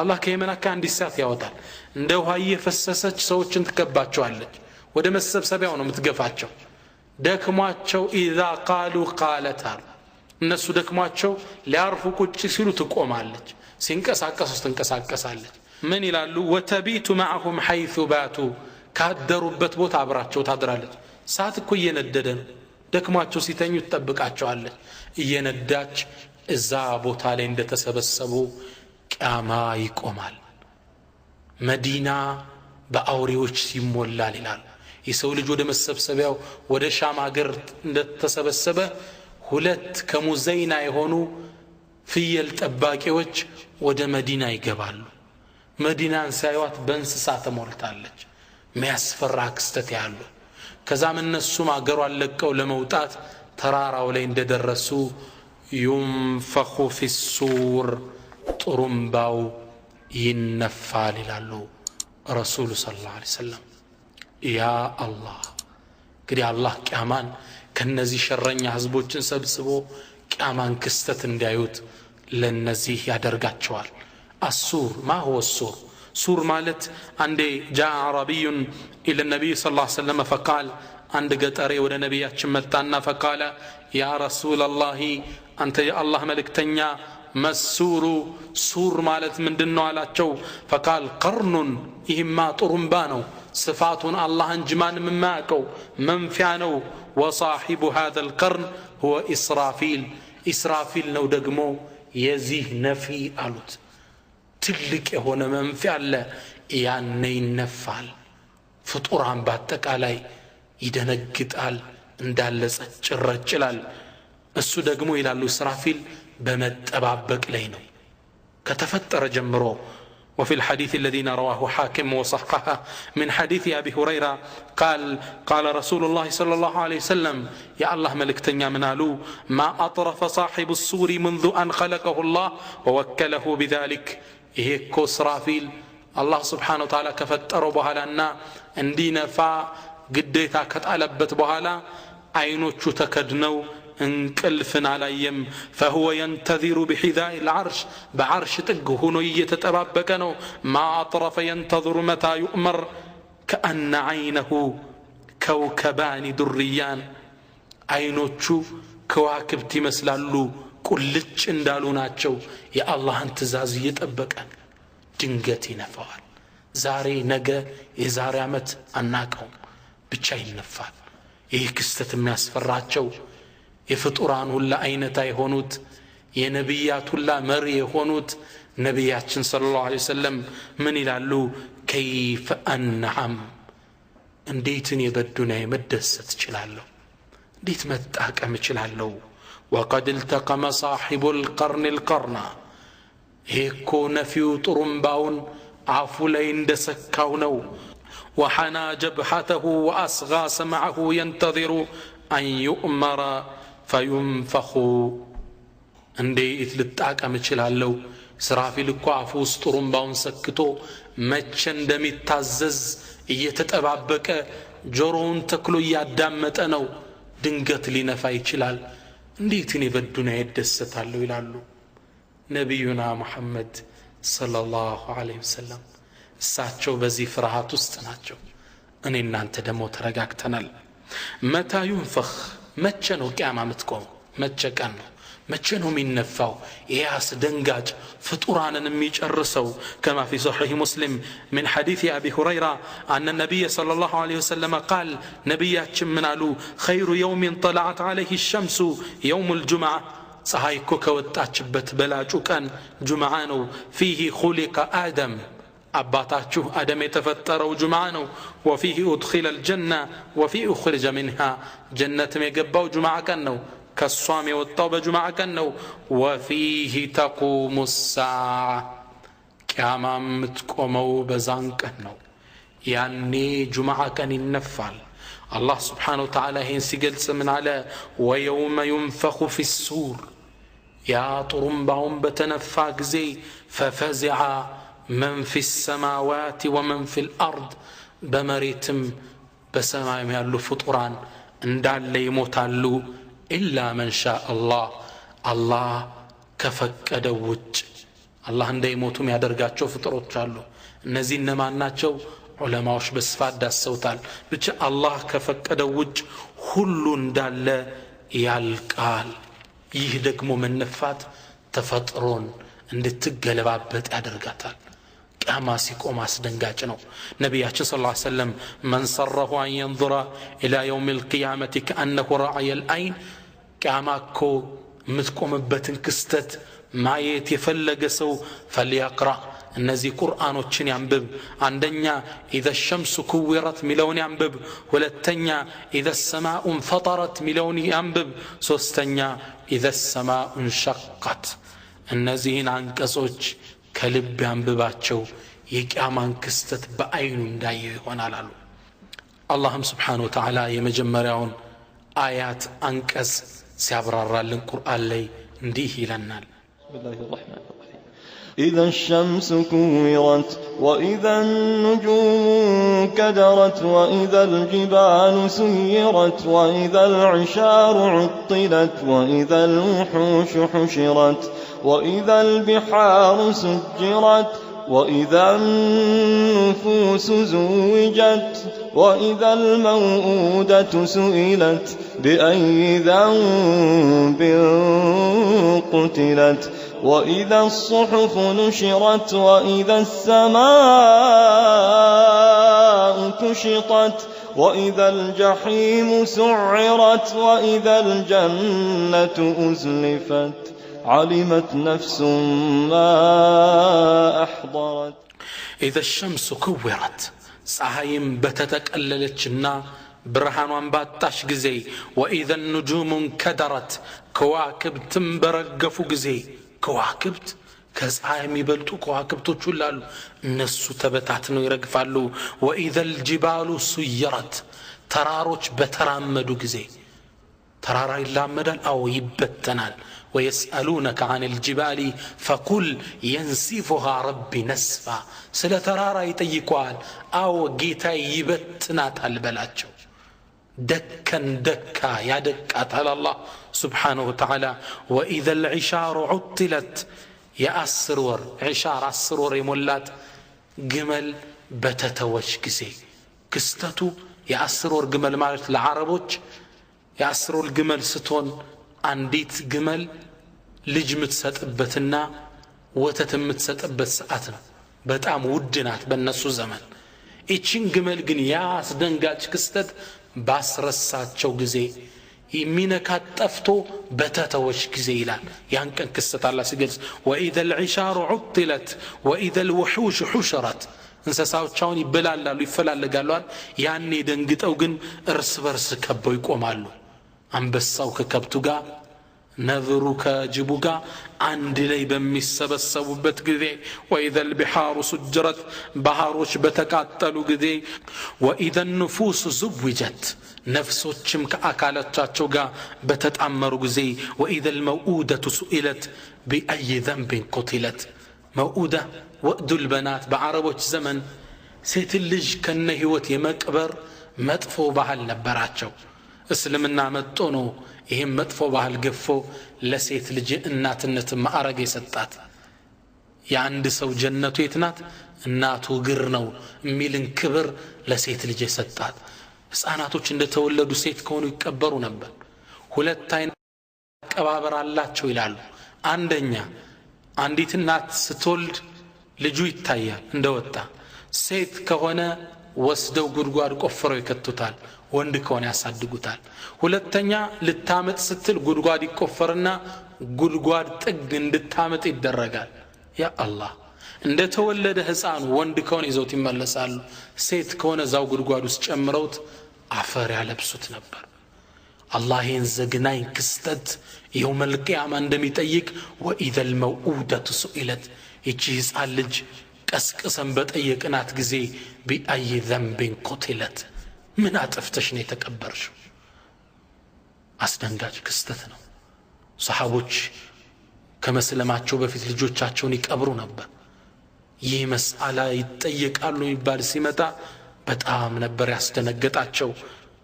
አላህ ከየመን አንድ እሳት ያወጣል እንደ ውሃ እየፈሰሰች ሰዎችን ትከባቸዋለች ወደ መሰብሰቢያው ነው የምትገፋቸው ደክሟቸው اذا قالوا قالت እነሱ ደክሟቸው ሊያርፉ ቁጭ ሲሉ ትቆማለች ሲንቀሳቀሱ ትንቀሳቀሳለች ምን ይላሉ وتبيت معهم حيث باتوا ካደሩበት ቦታ አብራቸው ታድራለች ሰዓት እኮ እየነደደ ነው ደክሟቸው ሲተኙ ትጠብቃቸዋለች እየነዳች እዛ ቦታ ላይ እንደተሰበሰቡ ቂያማ ይቆማል መዲና በአውሬዎች ይሞላል ይላል የሰው ልጅ ወደ መሰብሰቢያው ወደ ሻም ሀገር እንደተሰበሰበ ሁለት ከሙዘይና የሆኑ ፍየል ጠባቂዎች ወደ መዲና ይገባሉ መዲናን ሳይዋት በእንስሳ ተሞልታለች የሚያስፈራ ክስተት ያሉ ከዛም እነሱም አገሯን ለቀው ለመውጣት ተራራው ላይ እንደደረሱ ينفخ في السور ጥሩምባው ይነፋል ይላሉ ረሱሉ ሰለላሁ ዐለይሂ ወሰለም ያ አላህ እንግዲህ አላህ ቂያማን ከነዚህ ሸረኛ ህዝቦችን ሰብስቦ ቂያማን ክስተት እንዲያዩት ለነዚህ ያደርጋቸዋል السور ما هو السور سور مالت عند جاء عربي إلى النبي صلى الله عليه وسلم فقال عند قطري ولا نبياتش متانا فقال يا رسول الله أنت يا الله ملك تنيا ما السور سور مالت من دنو على تشو فقال قرن إما طرنبانو صفات الله انجمان من ماكو منفعنو وصاحب هذا القرن هو إسرافيل نو دقمو يزيه نفي ألوت ትልቅ የሆነ መንፈስ አለ ያኔ ይነፋል ፍጡራን በአጠቃላይ ይደነግጣል እንዳለ ጸጭረጭላል እሱ ደግሞ ይላሉ እስራፊል በመጠባበቅ ላይ ነው ከተፈጠረ ጀምሮ وفي الحديث الذي رواه حاكم وصححه من حديث أبي هريرة قال رسول الله صلى الله عليه وسلم يا الله ملكتنيا منالو ما أطرف صاحب السور منذ أن خلقه الله ووكله بذلك ይሄኮ እስራፊል አላህ Subhanahu Wa Ta'ala ከፈጠረው በኋላና እንዲነፋ ግዴታ ከጣለበት በኋላ አይኖቹ ተከድነው እንቅልፍን አላየም فهو ينتظر بحذاء العرش بعرش ጥግ ሆኖ እየተጠባበቀ ነው ما اطرف ينتظر متى يؤمر كأن عينه كوكبان دريان አይኖቹ ከዋክብት ይመስላሉ ቁልጭ እንዳሉ ናቸው የአላህን ትእዛዝ እየጠበቀ ድንገት ይነፋዋል ዛሬ ነገ የዛሬ አመት አናቀው ብቻ ይነፋል ይህ ክስተት የሚያስፈራቸው የፍጡራን ሁሉ አይነታ የሆኑት የነብያት ሁሉ መሪ የሆኑት ነብያችን ሰለላሁ ዐለይሂ ወሰለም ምን ይላሉ كيف انعم እንዴትን የበዱና የመደሰት ይችላልው እንዴት መጣቀም ይችላልው وقد التقم صاحب القرن القرن هيكو نفيو طرمباون عفو لين دسكاونو وحنى جبحته وأصغى سمعه ينتظر أن يؤمر فينفخ عندي إتلتاك أمتشلالو سرافي لكو عفو طرمباون سكتو متشن دمي التعزز يتتبعبك جرون تكلو يادامتنو دنقت لنا فايتشلال እንዴት ነው በዱና ይደሰታሉ ይላሉ ነብዩና መሐመድ ሰለላሁ ዐለይሂ ወሰለም እሳቸው በዚህ ፍርሃት ውስጥ ናቸው እኔ እናንተ ደግሞ ተረጋግተናል መታ ينفخ መቼ ነው ቂያማ የምትቆመው መቼ ቀን ነው መቼ ነው የሚነፋው ያስ ደንጋጭ ፍጡራንን የሚጨርሰው كما في صحيح مسلم من حديث ابي هريره ان النبي صلى الله عليه وسلم قال نبياتችን ምን አሉ خير يوم طلعت عليه الشمس يوم الجمعه ፀሐይ እኮ ከወጣችበት በላጩ ቀን ጁምዓ ነው فيه خلق ادم አባታችሁ አደም የተፈጠረው ጁምዓ ነው وفيه ادخل الجنه وفيه اخرج منها ጀነትም የገባው ጁምዓ ቀን ነው كالصام يوطاو بجمعة كنو وفيه تقوم الساعة كاما متقومو بزان كنو يعني جمعة كان النفال الله سبحانه وتعالى هين سيقل سمن على ويوم ينفخ في السور يا طرمبهم بتنفاق زي ففزع من في السماوات ومن في الأرض بمريتم بسماء يالو فطران اندال لي موتالو إلا من شاء الله كفكدو وجه الله እንዳይሞቱም ያደርጋቸው ፍጥሮች አሉ እነዚህ እነማን ናቸው ዑለማዎች በስፋት ዳሰውታል ብቻ አላህ ከፈቀደው ውጭ ሁሉ እንዳለ ያልቃል ይህ ደግሞ መነፋት ተፈጥሮን እንድትገለባበጥ ያደርጋታል ቂያማ ሲቆም አስደንጋጭ ነው ነብያችን ሰለላሁ ዐለይሂ ወሰለም من سره أن ينظر إلى يوم القيامة كأنه رأي العين ቂያማኮ ምትቆምበትን ክስተት ማየት የፈለገ ሰው فليقرأ እነዚህ ቁርአኖችን ያንብብ አንደኛ اذا الشمس كورت ሚለውን ያንብብ ሁለተኛ اذا السماء انفطرت ሚለውን ያንብብ ሶስተኛ اذا السماء انشقت እነዚህን አንቀጾች ከልብ ያንብባቸው የቂያማን ክስተት በአይኑ እንዳየ ይሆናል አሉ አላህም ስብሓነሁ ወተዓላ የመጀመሪያውን አያት አንቀጽ ሲያብራራልን ቁርአን ላይ እንዲህ ይለናል። ቢስሚላሂር ረህማኒር ረሂም إذا الشمس كورت وإذا النجوم كدرت وإذا الجبال سيرت وإذا العشار عطلت وإذا الوحوش حشرت وإذا البحار سجرت وإذا النفوس زوجت وإذا الموءودة سئلت بأي ذنب قتلت وإذا الصحف نشرت وإذا السماء كشطت وإذا الجحيم سعرت وإذا الجنة أزلفت علمت نفس ما أحضرت إذا الشمس كورت ፀሐይም በተጠቀለለችና ብርሃኗን ባጣሽ ጊዜ وإذا النجوم انكدرت ከዋክብትም በረገፉ ጊዜ ከዋክብት ከፀሐይ የሚበልጡ ከዋክብቶች ሁሉ አሉ እነሱ ተበታትነው ይረግፋሉ وإذا الجبال سيرت ተራሮች በተራመዱ ጊዜ ተራራ ይላመዳል አው ይበተናል ويسألونك عن الجبال فقل ينسفها ربي نسفا سلا ترارا يطيقوال أو جيتا يبتناتال بلاچو دكا دكا يا دكات على الله سبحانه وتعالى وإذا العشار عطلت يا أسرور عشار أسرور يمولات جمل بتتوش كسي كستاتو يا أسرور جمل مالت العربوش يا أسرور جمل ستون አንዲት ግመል ልጅ ምትሰጥበትና ወተት ምትሰጥበት ሰዓት ነው በጣም ውድ ናት በእነሱ ዘመን እቺን ግመል ግን ያስደንጋጭ ክስተት ባስረሳቸው ጊዜ የሚነካት ጠፍቶ በተተወች ጊዜ ይላል ያን ቀን ክስተት አላህ ሲገልጽ وإذا العشار عطلت وإذا الوحوش حشرت እንስሳዎቻውን ይበላላሉ ይፈላለጋሉ ያኔ ደንግጠው ግን እርስ በርስ ከበው ይቆማሉ አንበሳው ከከብቱ ጋር ነብሩ ከጅቡ ጋር አንድ ላይ በሚሰበሰቡበት ጊዜ وإذا البحار سجرت ባህሮች በተቃጠሉ ጊዜ وإذا النفوس زوجت ነፍሶችም ከአካላቸው ጋር በተጣመሩ ጊዜ وإذا الموءودة سئلت بأي ذنب قتلت موءودة وأد البنات بعربوች ዘመን ሴት ልጅ ከነ ህይወት የመቅበር መጥፎ ባህል ነበራቸው እስልምና መጥቶ ነው ይሄን መጥፎ ባህል ገፎ ለሴት ልጅ እናትነት ማዕረግ የሰጣት የአንድ ሰው ጀነቱ የትናት እናቱ ግር ነው የሚልን ክብር ለሴት ልጅ የሰጣት ህፃናቶች እንደተወለዱ ሴት ከሆኑ ይቀበሩ ነበር ሁለት አይነት አቀባበር አላቸው ይላሉ አንደኛ አንዲት እናት ስትወልድ ልጁ ይታያል እንደወጣ ሴት ከሆነ ወስደው ጉድጓድ ቆፍረው ይከቱታል ወንድ ከሆነ ያሳድጉታል ሁለተኛ ልታመጥ ስትል ጉድጓድ ይቆፈርና ጉድጓድ ጥግ እንድታመጥ ይደረጋል ያ አላህ እንደተወለደ ህፃን ወንድ ከሆነ ይዘውት ይመለሳሉ ሴት ከሆነ ዛው ጉድጓድ ውስጥ ጨምረውት አፈር ያለብሱት ነበር አላህ ይህን ዘግናኝ ክስተት የውመል ቂያማ እንደሚጠይቅ وإذا الموءودة سئلت ይቺ ህፃን ልጅ ቀስቅሰን በጠየቅናት ጊዜ بأي ذنب قتلت ምን አጥፍተሽ ነው የተቀበርሽው አስደንጋጭ ክስተት ነው ሰሃቦች ከመስለማቸው በፊት ልጆቻቸውን ይቀብሩ ነበር ይህ መስአላ ይጠየቃሉ ይባል ሲመጣ በጣም ነበር ያስደነገጣቸው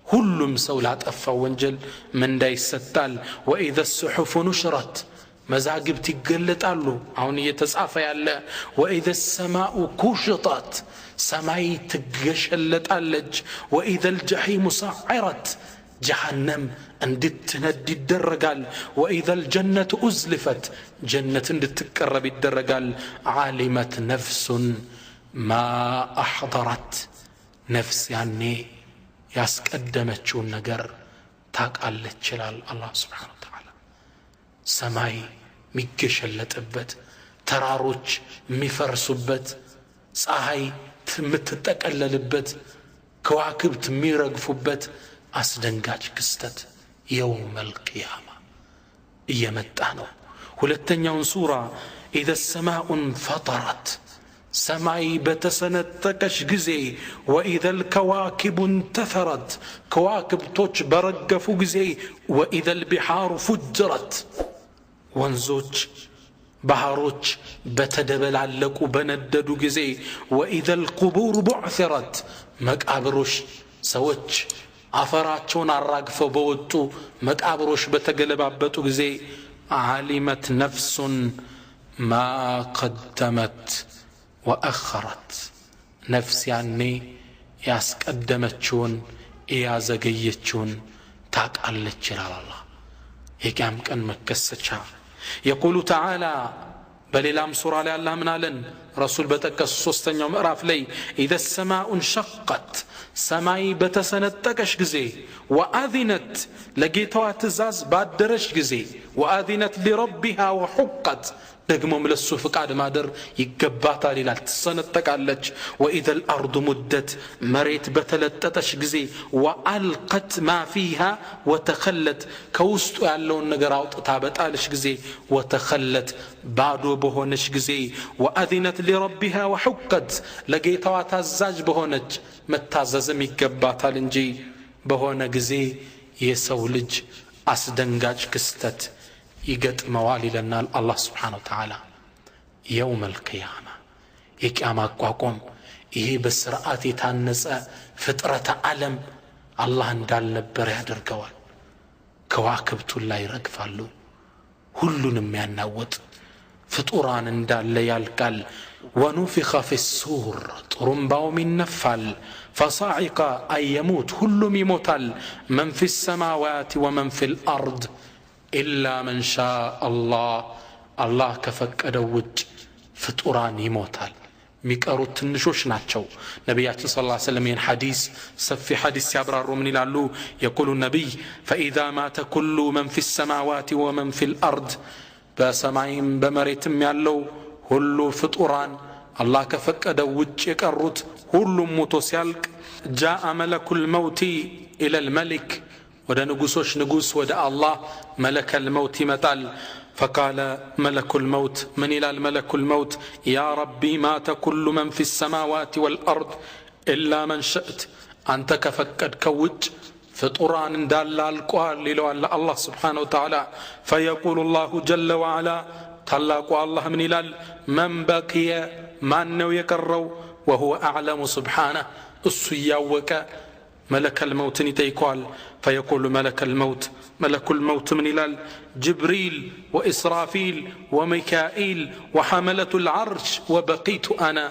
ሁሉም ሰው ላጠፋው ወንጀል ምንዳ ይሰጣል وإذا الصحف نشرت መዛግብት ይገለጣሉ አሁን እየተጻፈ ያለ وإذا السماء كشطت ሰማይ ትገሸለጣለች وإذا الجحيم سعرت جهنم እንድትነድ ይደረጋል وإذا الجنة أزلفت جنة እንድትቀረብ ይደረጋል علمت نفس ما أحضرت نفس ያኔ ያስቀደመችውን ነገር ታቃለች ይላል አላህ Subhanahu Wa Ta'ala ሰማይ ሚገሸለጥበት ተራሮች ሚፈርሱበት ፀሐይ የምትጠቀለልበት ከዋክብት የሚረግፉበት አስደንጋጭ ክስተት የውመል ቂያማ እየመጣ ነው ሁለተኛው ሱራ إذا السماء انفطرت ሰማይ በተሰነጠቀች ጊዜ وإذا الكواكب انتثرت ከዋክብቶች በረገፉ ጊዜ وإذا البحار فجرت ወንዞች ባህሮች በተደበላለቁ በነደዱ ጊዜ وإذا القبور بعثرت መቃብሮች ሰዎች አፈራቸውን አራግፈው በወጡ መቃብሮች በተገለባበጡ ጊዜ علمت نفس ما قدمت وأخرت نفس يعني ያስቀደመችውን ያዘገየችውን ታቃለች ይላል አላህ የቂያም ቀን መከሰቻ يقول تعالى በሌላም ሱራ ላይ አላህ ምን አለን ረሱል በተቀስ ሶስተኛው ምዕራፍ ላይ اذا السماء انشقت ሰማይ በተሰነጠቀች ጊዜ وأذنت ለጌታዋ ትእዛዝ ባደረች ጊዜ وأذنت لربها وحقت ደግሞም ለሱ ፍቃድ ማደር ይገባታል ይላል ተሰነጠቃለች وإذا الأرض مدت መሬት በተለጠጠች ጊዜ وألقت ما فيها وتخلت ከውስጡ ያለውን ነገር አውጥታ በጣለች ጊዜ وتخلت ባዶ በሆነች ጊዜ وأذنت لربها وحقت ለጌታዋ ታዛዥ በሆነች መታዘዝም ይገባታል እንጂ በሆነ ጊዜ የሰው ልጅ አስደንጋጭ ክስተት ይገጥመዋል ይለናል አላህ Subhanahu Wa Ta'ala يوم القيامة የቂያማ አቋቋም ይሄ በስርዓት የታነጸ ፍጥረተ ዓለም አላህ እንዳልነበር ያደርገዋል ከዋክብቱ ላይ ይረግፋሉ ሁሉንም ያናወጥ ፍጡራን እንዳለ ያልቃል ونفخ في الصور طرمباوم ينفال فصاعق أن يموت كلهم يموتال من في السماوات ومن في الأرض إلا من شاء الله الله كفكدو وج ፍጡራን ይሞታል ሚቀሩት ትንሾች ናቸው ነብያችን ሰለላሁ ዐለይሂ ወሰለም ይህን ሐዲስ ሰፊ ሐዲስ ያብራሩ ምን ይላሉ يقول النبي فإذا مات كل من في السماوات ومن في الأرض በሰማይም በመሬትም ያለው ሁሉ ፍጡራን አላህ ከፈቀደው ውጭ የቀሩት ሁሉም ሞቶ ሲያልቅ جاء ملك الموت إلى الملك ወደ ንጉሶች ንጉስ ወደ አላህ ملك الموت ይመጣል فقال ملك الموت من إلى الملك الموت يا ربي مات كل من في السماوات والأرض إلا من شئت أنت كفكد كوج فطران دال القوال للو الله سبحانه وتعالى فيقول الله جل وعلا تلاقوا الله من إلى من بقي من نو يكرو وهو أعلم سبحانه السياوك ملك الموت نتيقال فيقول ملك الموت من إلى جبريل وإسرافيل وميكائيل وحملة العرش وبقيت أنا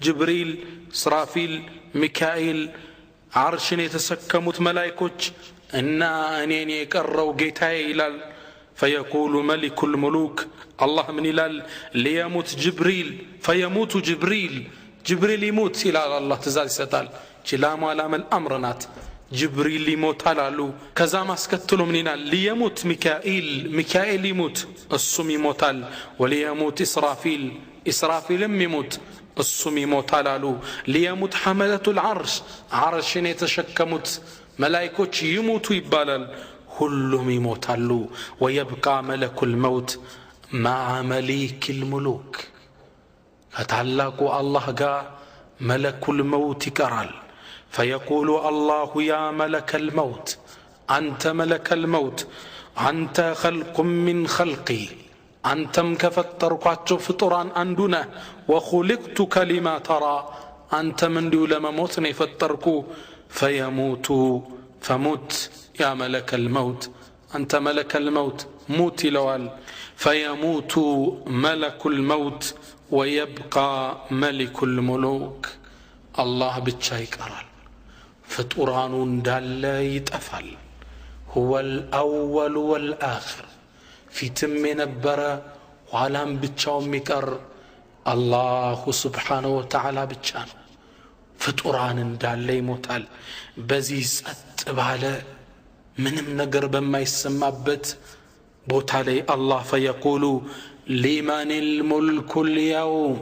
جبريل إسرافيل ميكائيل عرش يتسكمت ملائكوش إنا أنيني يكروا قيتاي إلى فيقول ملك الملوك الله من إلى ليموت جبريل فيموت جبريل يموت إلى الله تزال ستال جلام علام الأمرنات جبريل يموت على كذا ما سكتلو مننا ليموت ميكائيل يموت السم يموت وليموت إسرافيل يموت السم يموت على ليموت حملة العرش عرش يتشكمت ملائكوች يموت يبالل كلهم يموت على ويبقى ملك الموت مع مليك الملوك فتعلقوا الله قال ملك الموت كرال فيقول الله يا ملك الموت أنت ملك الموت أنت خلق من خلقي أنتم كفترقاتشو فطران أندنا وخلقتك لما ترى أنت من دول موتني فتركو فموت يا ملك الموت أنت ملك الموت موت لوال فيموت ملك الموت ويبقى ملك الملوك الله بتشاي قرال فطران دال يتفل هو الأول والآخر في تم نبرة وعلام بتشاو مكر الله سبحانه وتعالى بتشان فطران دال يموتال بزيس أتباله منم نقر بما يسمى بوتالي الله فيقول لمن الملك اليوم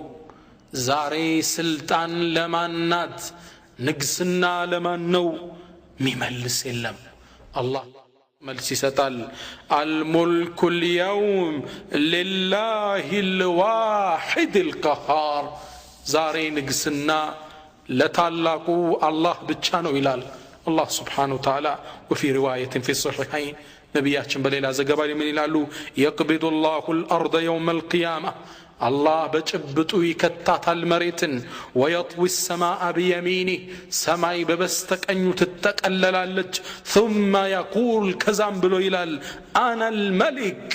زاري سلطان لمانات نقسنا لمن نو مملس اللم الله ملسي ستال الملك اليوم لله الواحد القهار ዛሬ ንግስና ለታላቁ አላህ ብቻ ነው ይላል الله سبحانه وتعالى. وفي رواية في الصحيحين نبياتنا بليلة زقبال من يلالو يقبض الله الأرض يوم القيامة الله بجبتو يكتات المريتن ويطوي السماء بيمينه سماي ببستك أن يتتقلل ثم يقول كزام بلو يلال أنا الملك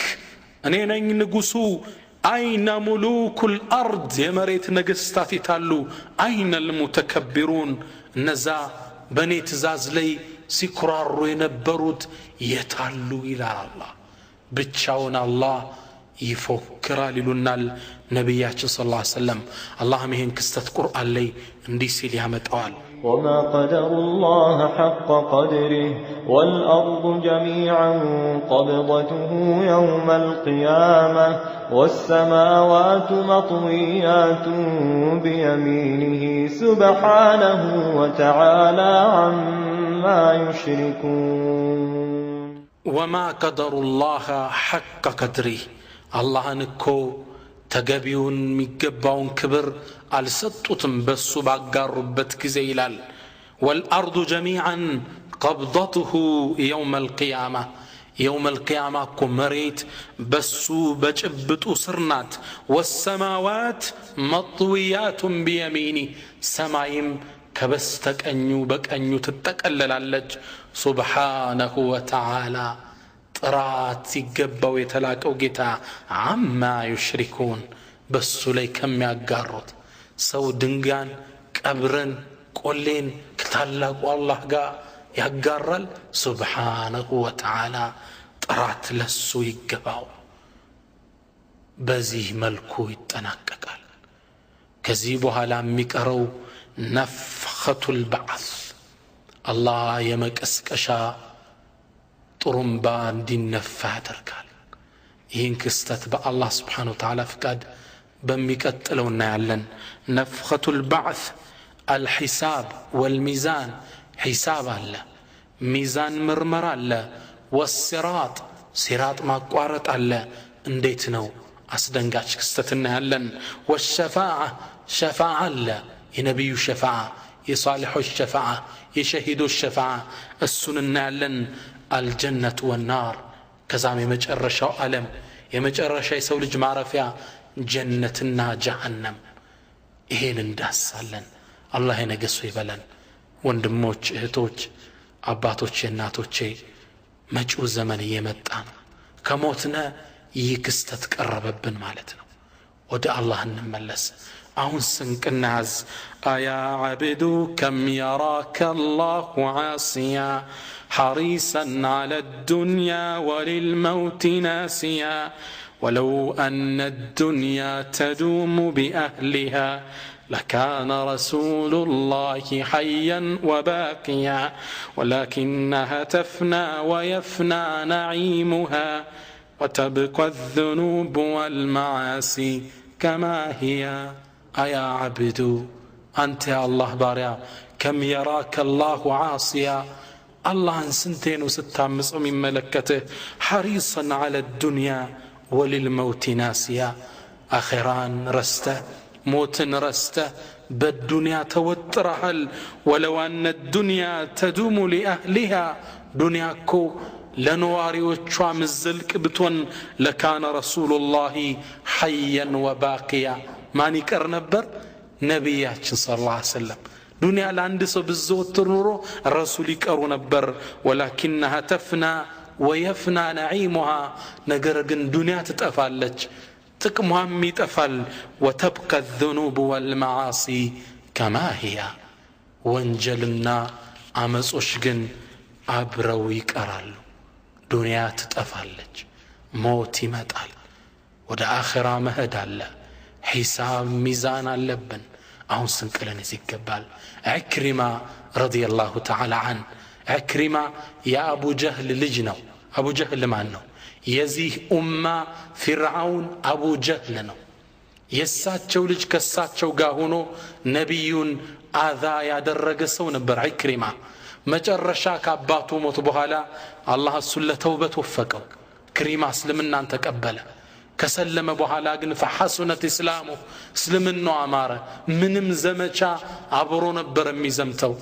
أني نقصو أين ملوك الأرض يا مريت نقستاتي تالو أين المتكبرون نزا بني تزاز لي سيكرارو ينبروت يتالو إلى الله بتشاون الله يفكر لنا النبي صلى الله عليه وسلم اللهم هين كستت قرآن لي اندي سيلي همتوال وما قدر الله حق قدره والأرض جميعا قبضته يوم القيامة والسماوات مطويات بيمينه سبحانه وتعالى عما يشركون. وما قدر الله حق قدره الله نكو تقبيون ميقباون كبر አልሰጡትም በሱ ባጋሩበት ጊዜ ይላል والارض جميعا قبضته يوم القيامه يوم القيامه كمريت بسو بجبطو سرنات والسماوات مطويات بيمينه سمايم كبستقنيو بقنيو تتقللالج سبحانه وتعالى ጥራት ሲገባው የተላቀው ጌታ عما يشركون በሱ ላይ ከሚያጋሩት ሰው ድንጋን ቀብረን ቆሌን ከታላቁ አላህ ጋር ያጋራል ሱብሃነሁ ወተዓላ ጥራት ለሱ ይገባው በዚህ መልኩ ይጠናቀቃል ከዚህ በኋላ የሚቀረው ነፍኸቱል በዓስ አላህ የመቀስቀሻ ጥሩምባ እንዲነፋ ያደርጋል ይህን ክስተት በአላህ ስብሓነሁ ወተዓላ ፍቃድ በሚቀጥለው እናያለን نفخة البعث الحساب والميزان حساب الله ميزان مرمر الله والصراط صراط ማቋረጥ الله እንዴት ነው አስደንጋጭ ክስተት እናያለን والشفاعة شفاعة الله የነብዩ شفاعة የሷሊሖች شفاعة የሸሂዶች شفاعة እሱን እናያለን الجنة والنار ከዛም የመጨረሻው ዓለም የመጨረሻ የሰው ልጅ ማረፊያ ጀነትና ጀሃነም ይሄን እንዳሳለን አላህ የነገሱ ይበለን ወንድሞች እህቶች አባቶች እናቶቼ መጪው ዘመን እየመጣ ነው ከሞትነ ይህ ክስተት ቀረበብን ማለት ነው ወደ አላህ እንመለስ አሁን ስንቅናዝ አያ አብዱ ከም يراك الله عاصيا حريصا على الدنيا وللموت ناسيا ولو أن الدنيا تدوم بأهلها لكان رسول الله حيا وباقيا ولكنها تفنى ويفنى نعيمها وتبقى الذنوب والمعاصي كما هي أيا عبد أنت يا الله باريا كم يراك الله عاصيا الله سنتين وستامس من ملكته حريصا على الدنيا وللموت ناسيا آخران رسته موت رسته بالدنيا توترهل ولو أن الدنيا تدوم لأهلها دنياكو لنواري وشوام الزلك بتون لكان رسول الله حيا وباقيا ما نكر نبر نبيات صلى الله عليه وسلم دنيا لاندسو بالزوت نورو الرسول يكرو نبر ولكنها تفنى ويفنى نعيمها نجرجن دنيا تتقفلج تكمهم يتقفل وتبقى الذنوب والمعاصي كما هي وانجلنا عمصوشجن አብረው ይቀራሉ ዱንያ ትጠፋለች ሞት ይመጣል ወደ አኺራ መሄድ አለ ሒሳብ ሚዛን አለብን አሁን ስንቅለን ይገባል አክሪማ ረዲየላሁ ተዓላ አን አክሪማ የአቡ ጀህል ልጅ ነው አቡ ጀህል ማን ነው የዚህ ኡማ ፊርዓውን አቡ ጀህል ነው የሳቸው ልጅ ከሳቸው ጋር ሆኖ ነብዩን አዛ ያደረገ ሰው ነበር አክሪማ መጨረሻ ከአባቱ ሞት በኋላ አላህ እሱን ለተውበት ወፈቀው ክሪማ እስልምናን ተቀበለ ከሰለመ በኋላ ግን فحسنت اسلامه እስልምናው አማረ ምንም ዘመቻ አብሮ ነበር የሚዘምተው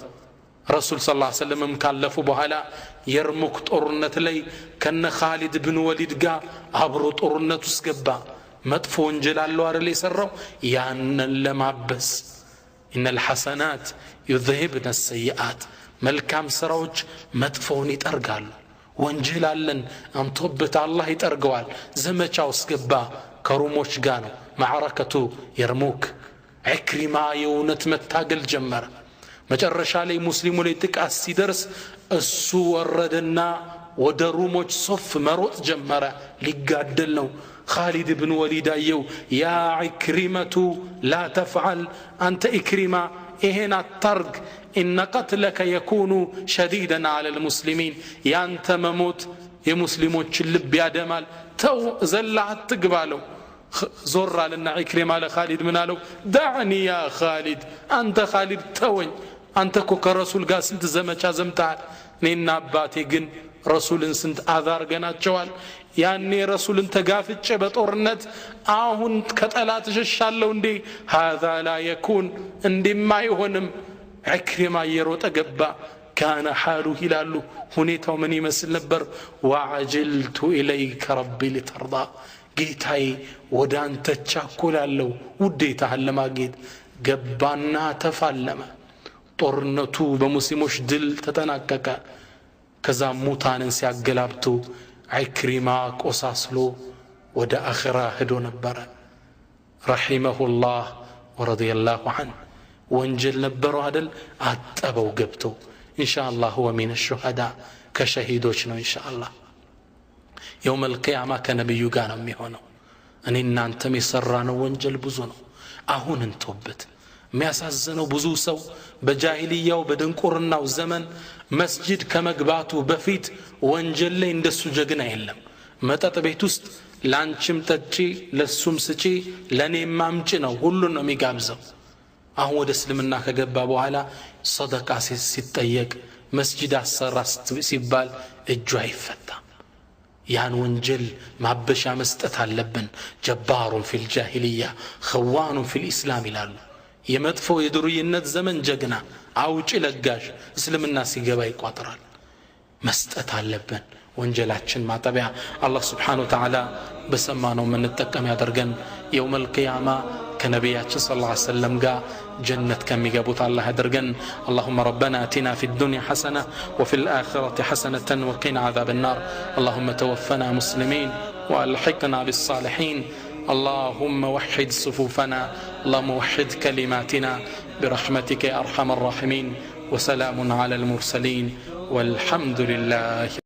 ረሱል ሰለላሁ ዐለይሂ ወሰለም ካለፉ በኋላ የርሙክ ጦርነት ላይ ከነ ኻሊድ ብን ወሊድ ጋር አብሮ ጦርነት ውስጥ ገባ መጥፎ ወንጀል አለው አይደል የሰራው ያንን ለማበስ ان الحسنات يذهبن السيئات መልካም ስራዎች መጥፎውን ይጠርጋሉ ወንጀል አለን አንተውበት አላህ ይጠርገዋል ዘመቻው ውስጥ ገባ ከሩሞች ጋር ነው ማዕረከቱ የርሙክ ኢክሪማ የውነት መታገል ጀመረ መጨረሻ ላይ ሙስሊሙ ላይ ጥቃት ሲደርስ እሱ ወረደና ወደ ሩሞች ሶፍ መሮጥ ጀመረ ሊጋደል ነው خالد بن وليد አየው ያ ኢክሪመቱ لا تفعل انت ኢክሪማ ይሄን አታርግ ان قتلك يكون شديدا على المسلمين ያንተ መሞት የሙስሊሞችን ልብ ያደማል ተው ዘላ አትግባለው ዞር አለና ኢክሪማ ለኻሊድ ምን አለው دعني يا خالد انت خالد توኝ አንተ እኮ ከረሱል ጋር ስንት ዘመቻ ዘምተሃል እኔና አባቴ ግን ረሱልን ስንት አዛርገናቸዋል ያኔ ረሱልን ተጋፍጬ በጦርነት አሁን ከጠላት ሸሻለሁ እንዴ هذا لا يكون እንደማ ይሆንም ኢክሪማ የሮጠ ገባ كان حاله ይላሉ ሁኔታው ምን ይመስል ነበር وعجلت اليك ربي لترضى ጌታዬ ወደ አንተ ቻኮላለሁ ውዴታህን ለማግኘት ገባና ተፋለመ ጦርነቱ በሙስሊሞች ድል ተጠናቀቀ ከዛ ሙታንን ሲያገላብጡ ኢክሪማ ቆሳስሎ ወደ አኺራ ሄዶ ነበር ረሂመሁላህ ወረዲየላሁ ዐንሁ ወንጀል ነበረው አይደል አጠበው ገብቶ ኢንሻአላህ هو من الشهداء ከሸሂዶች ነው ኢንሻአላህ يوم القيامه ከነብዩ ጋር ነው የሚሆነው እኔና አንተም የሰራነው ወንጀል ብዙ ነው አሁን እንተውበት የሚያሳዝነው ብዙ ሰው በጃሂልያው በድንቁርናው ዘመን መስጂድ ከመግባቱ በፊት ወንጀል ላይ እንደሱ ጀግና የለም መጠጥ ቤት ውስጥ ላንቺም ጠጪ ለሱም ስጪ ለኔም ማምጪ ነው ሁሉን ነው የሚጋብዘው አሁን ወደ እስልምና ከገባ በኋላ ሰደቃ ሲጠየቅ መስጂድ አሰራ ሲባል እጁ አይፈታም ያን ወንጀል ማበሻ መስጠት አለብን ጀባሩን ፊል ጃሂልያ ኸዋኑን ፊል ኢስላም ይላሉ የመጥፎ የዱርይነት ዘመን ጀግና አውጪ ለጋሽ እስልምና ሲገባ ይቋጥራል መስጠት አለብን ወንጀላችን ማጠቢያ አላህ Subhanahu Wa Ta'ala በሰማነው ምንጠቀም ያደርገን يوم القيامة كنبياتنا صلى الله عليه وسلم قال جنة كم يقبط الله يدرجن اللهم ربنا اتنا في الدنيا حسنة وفي الآخرة حسنة وقنا عذاب النار اللهم توفنا مسلمين وألحقنا بالصالحين اللهم وحد صفوفنا اللهم وحد كلماتنا برحمتك يا أرحم الراحمين وسلام على المرسلين والحمد لله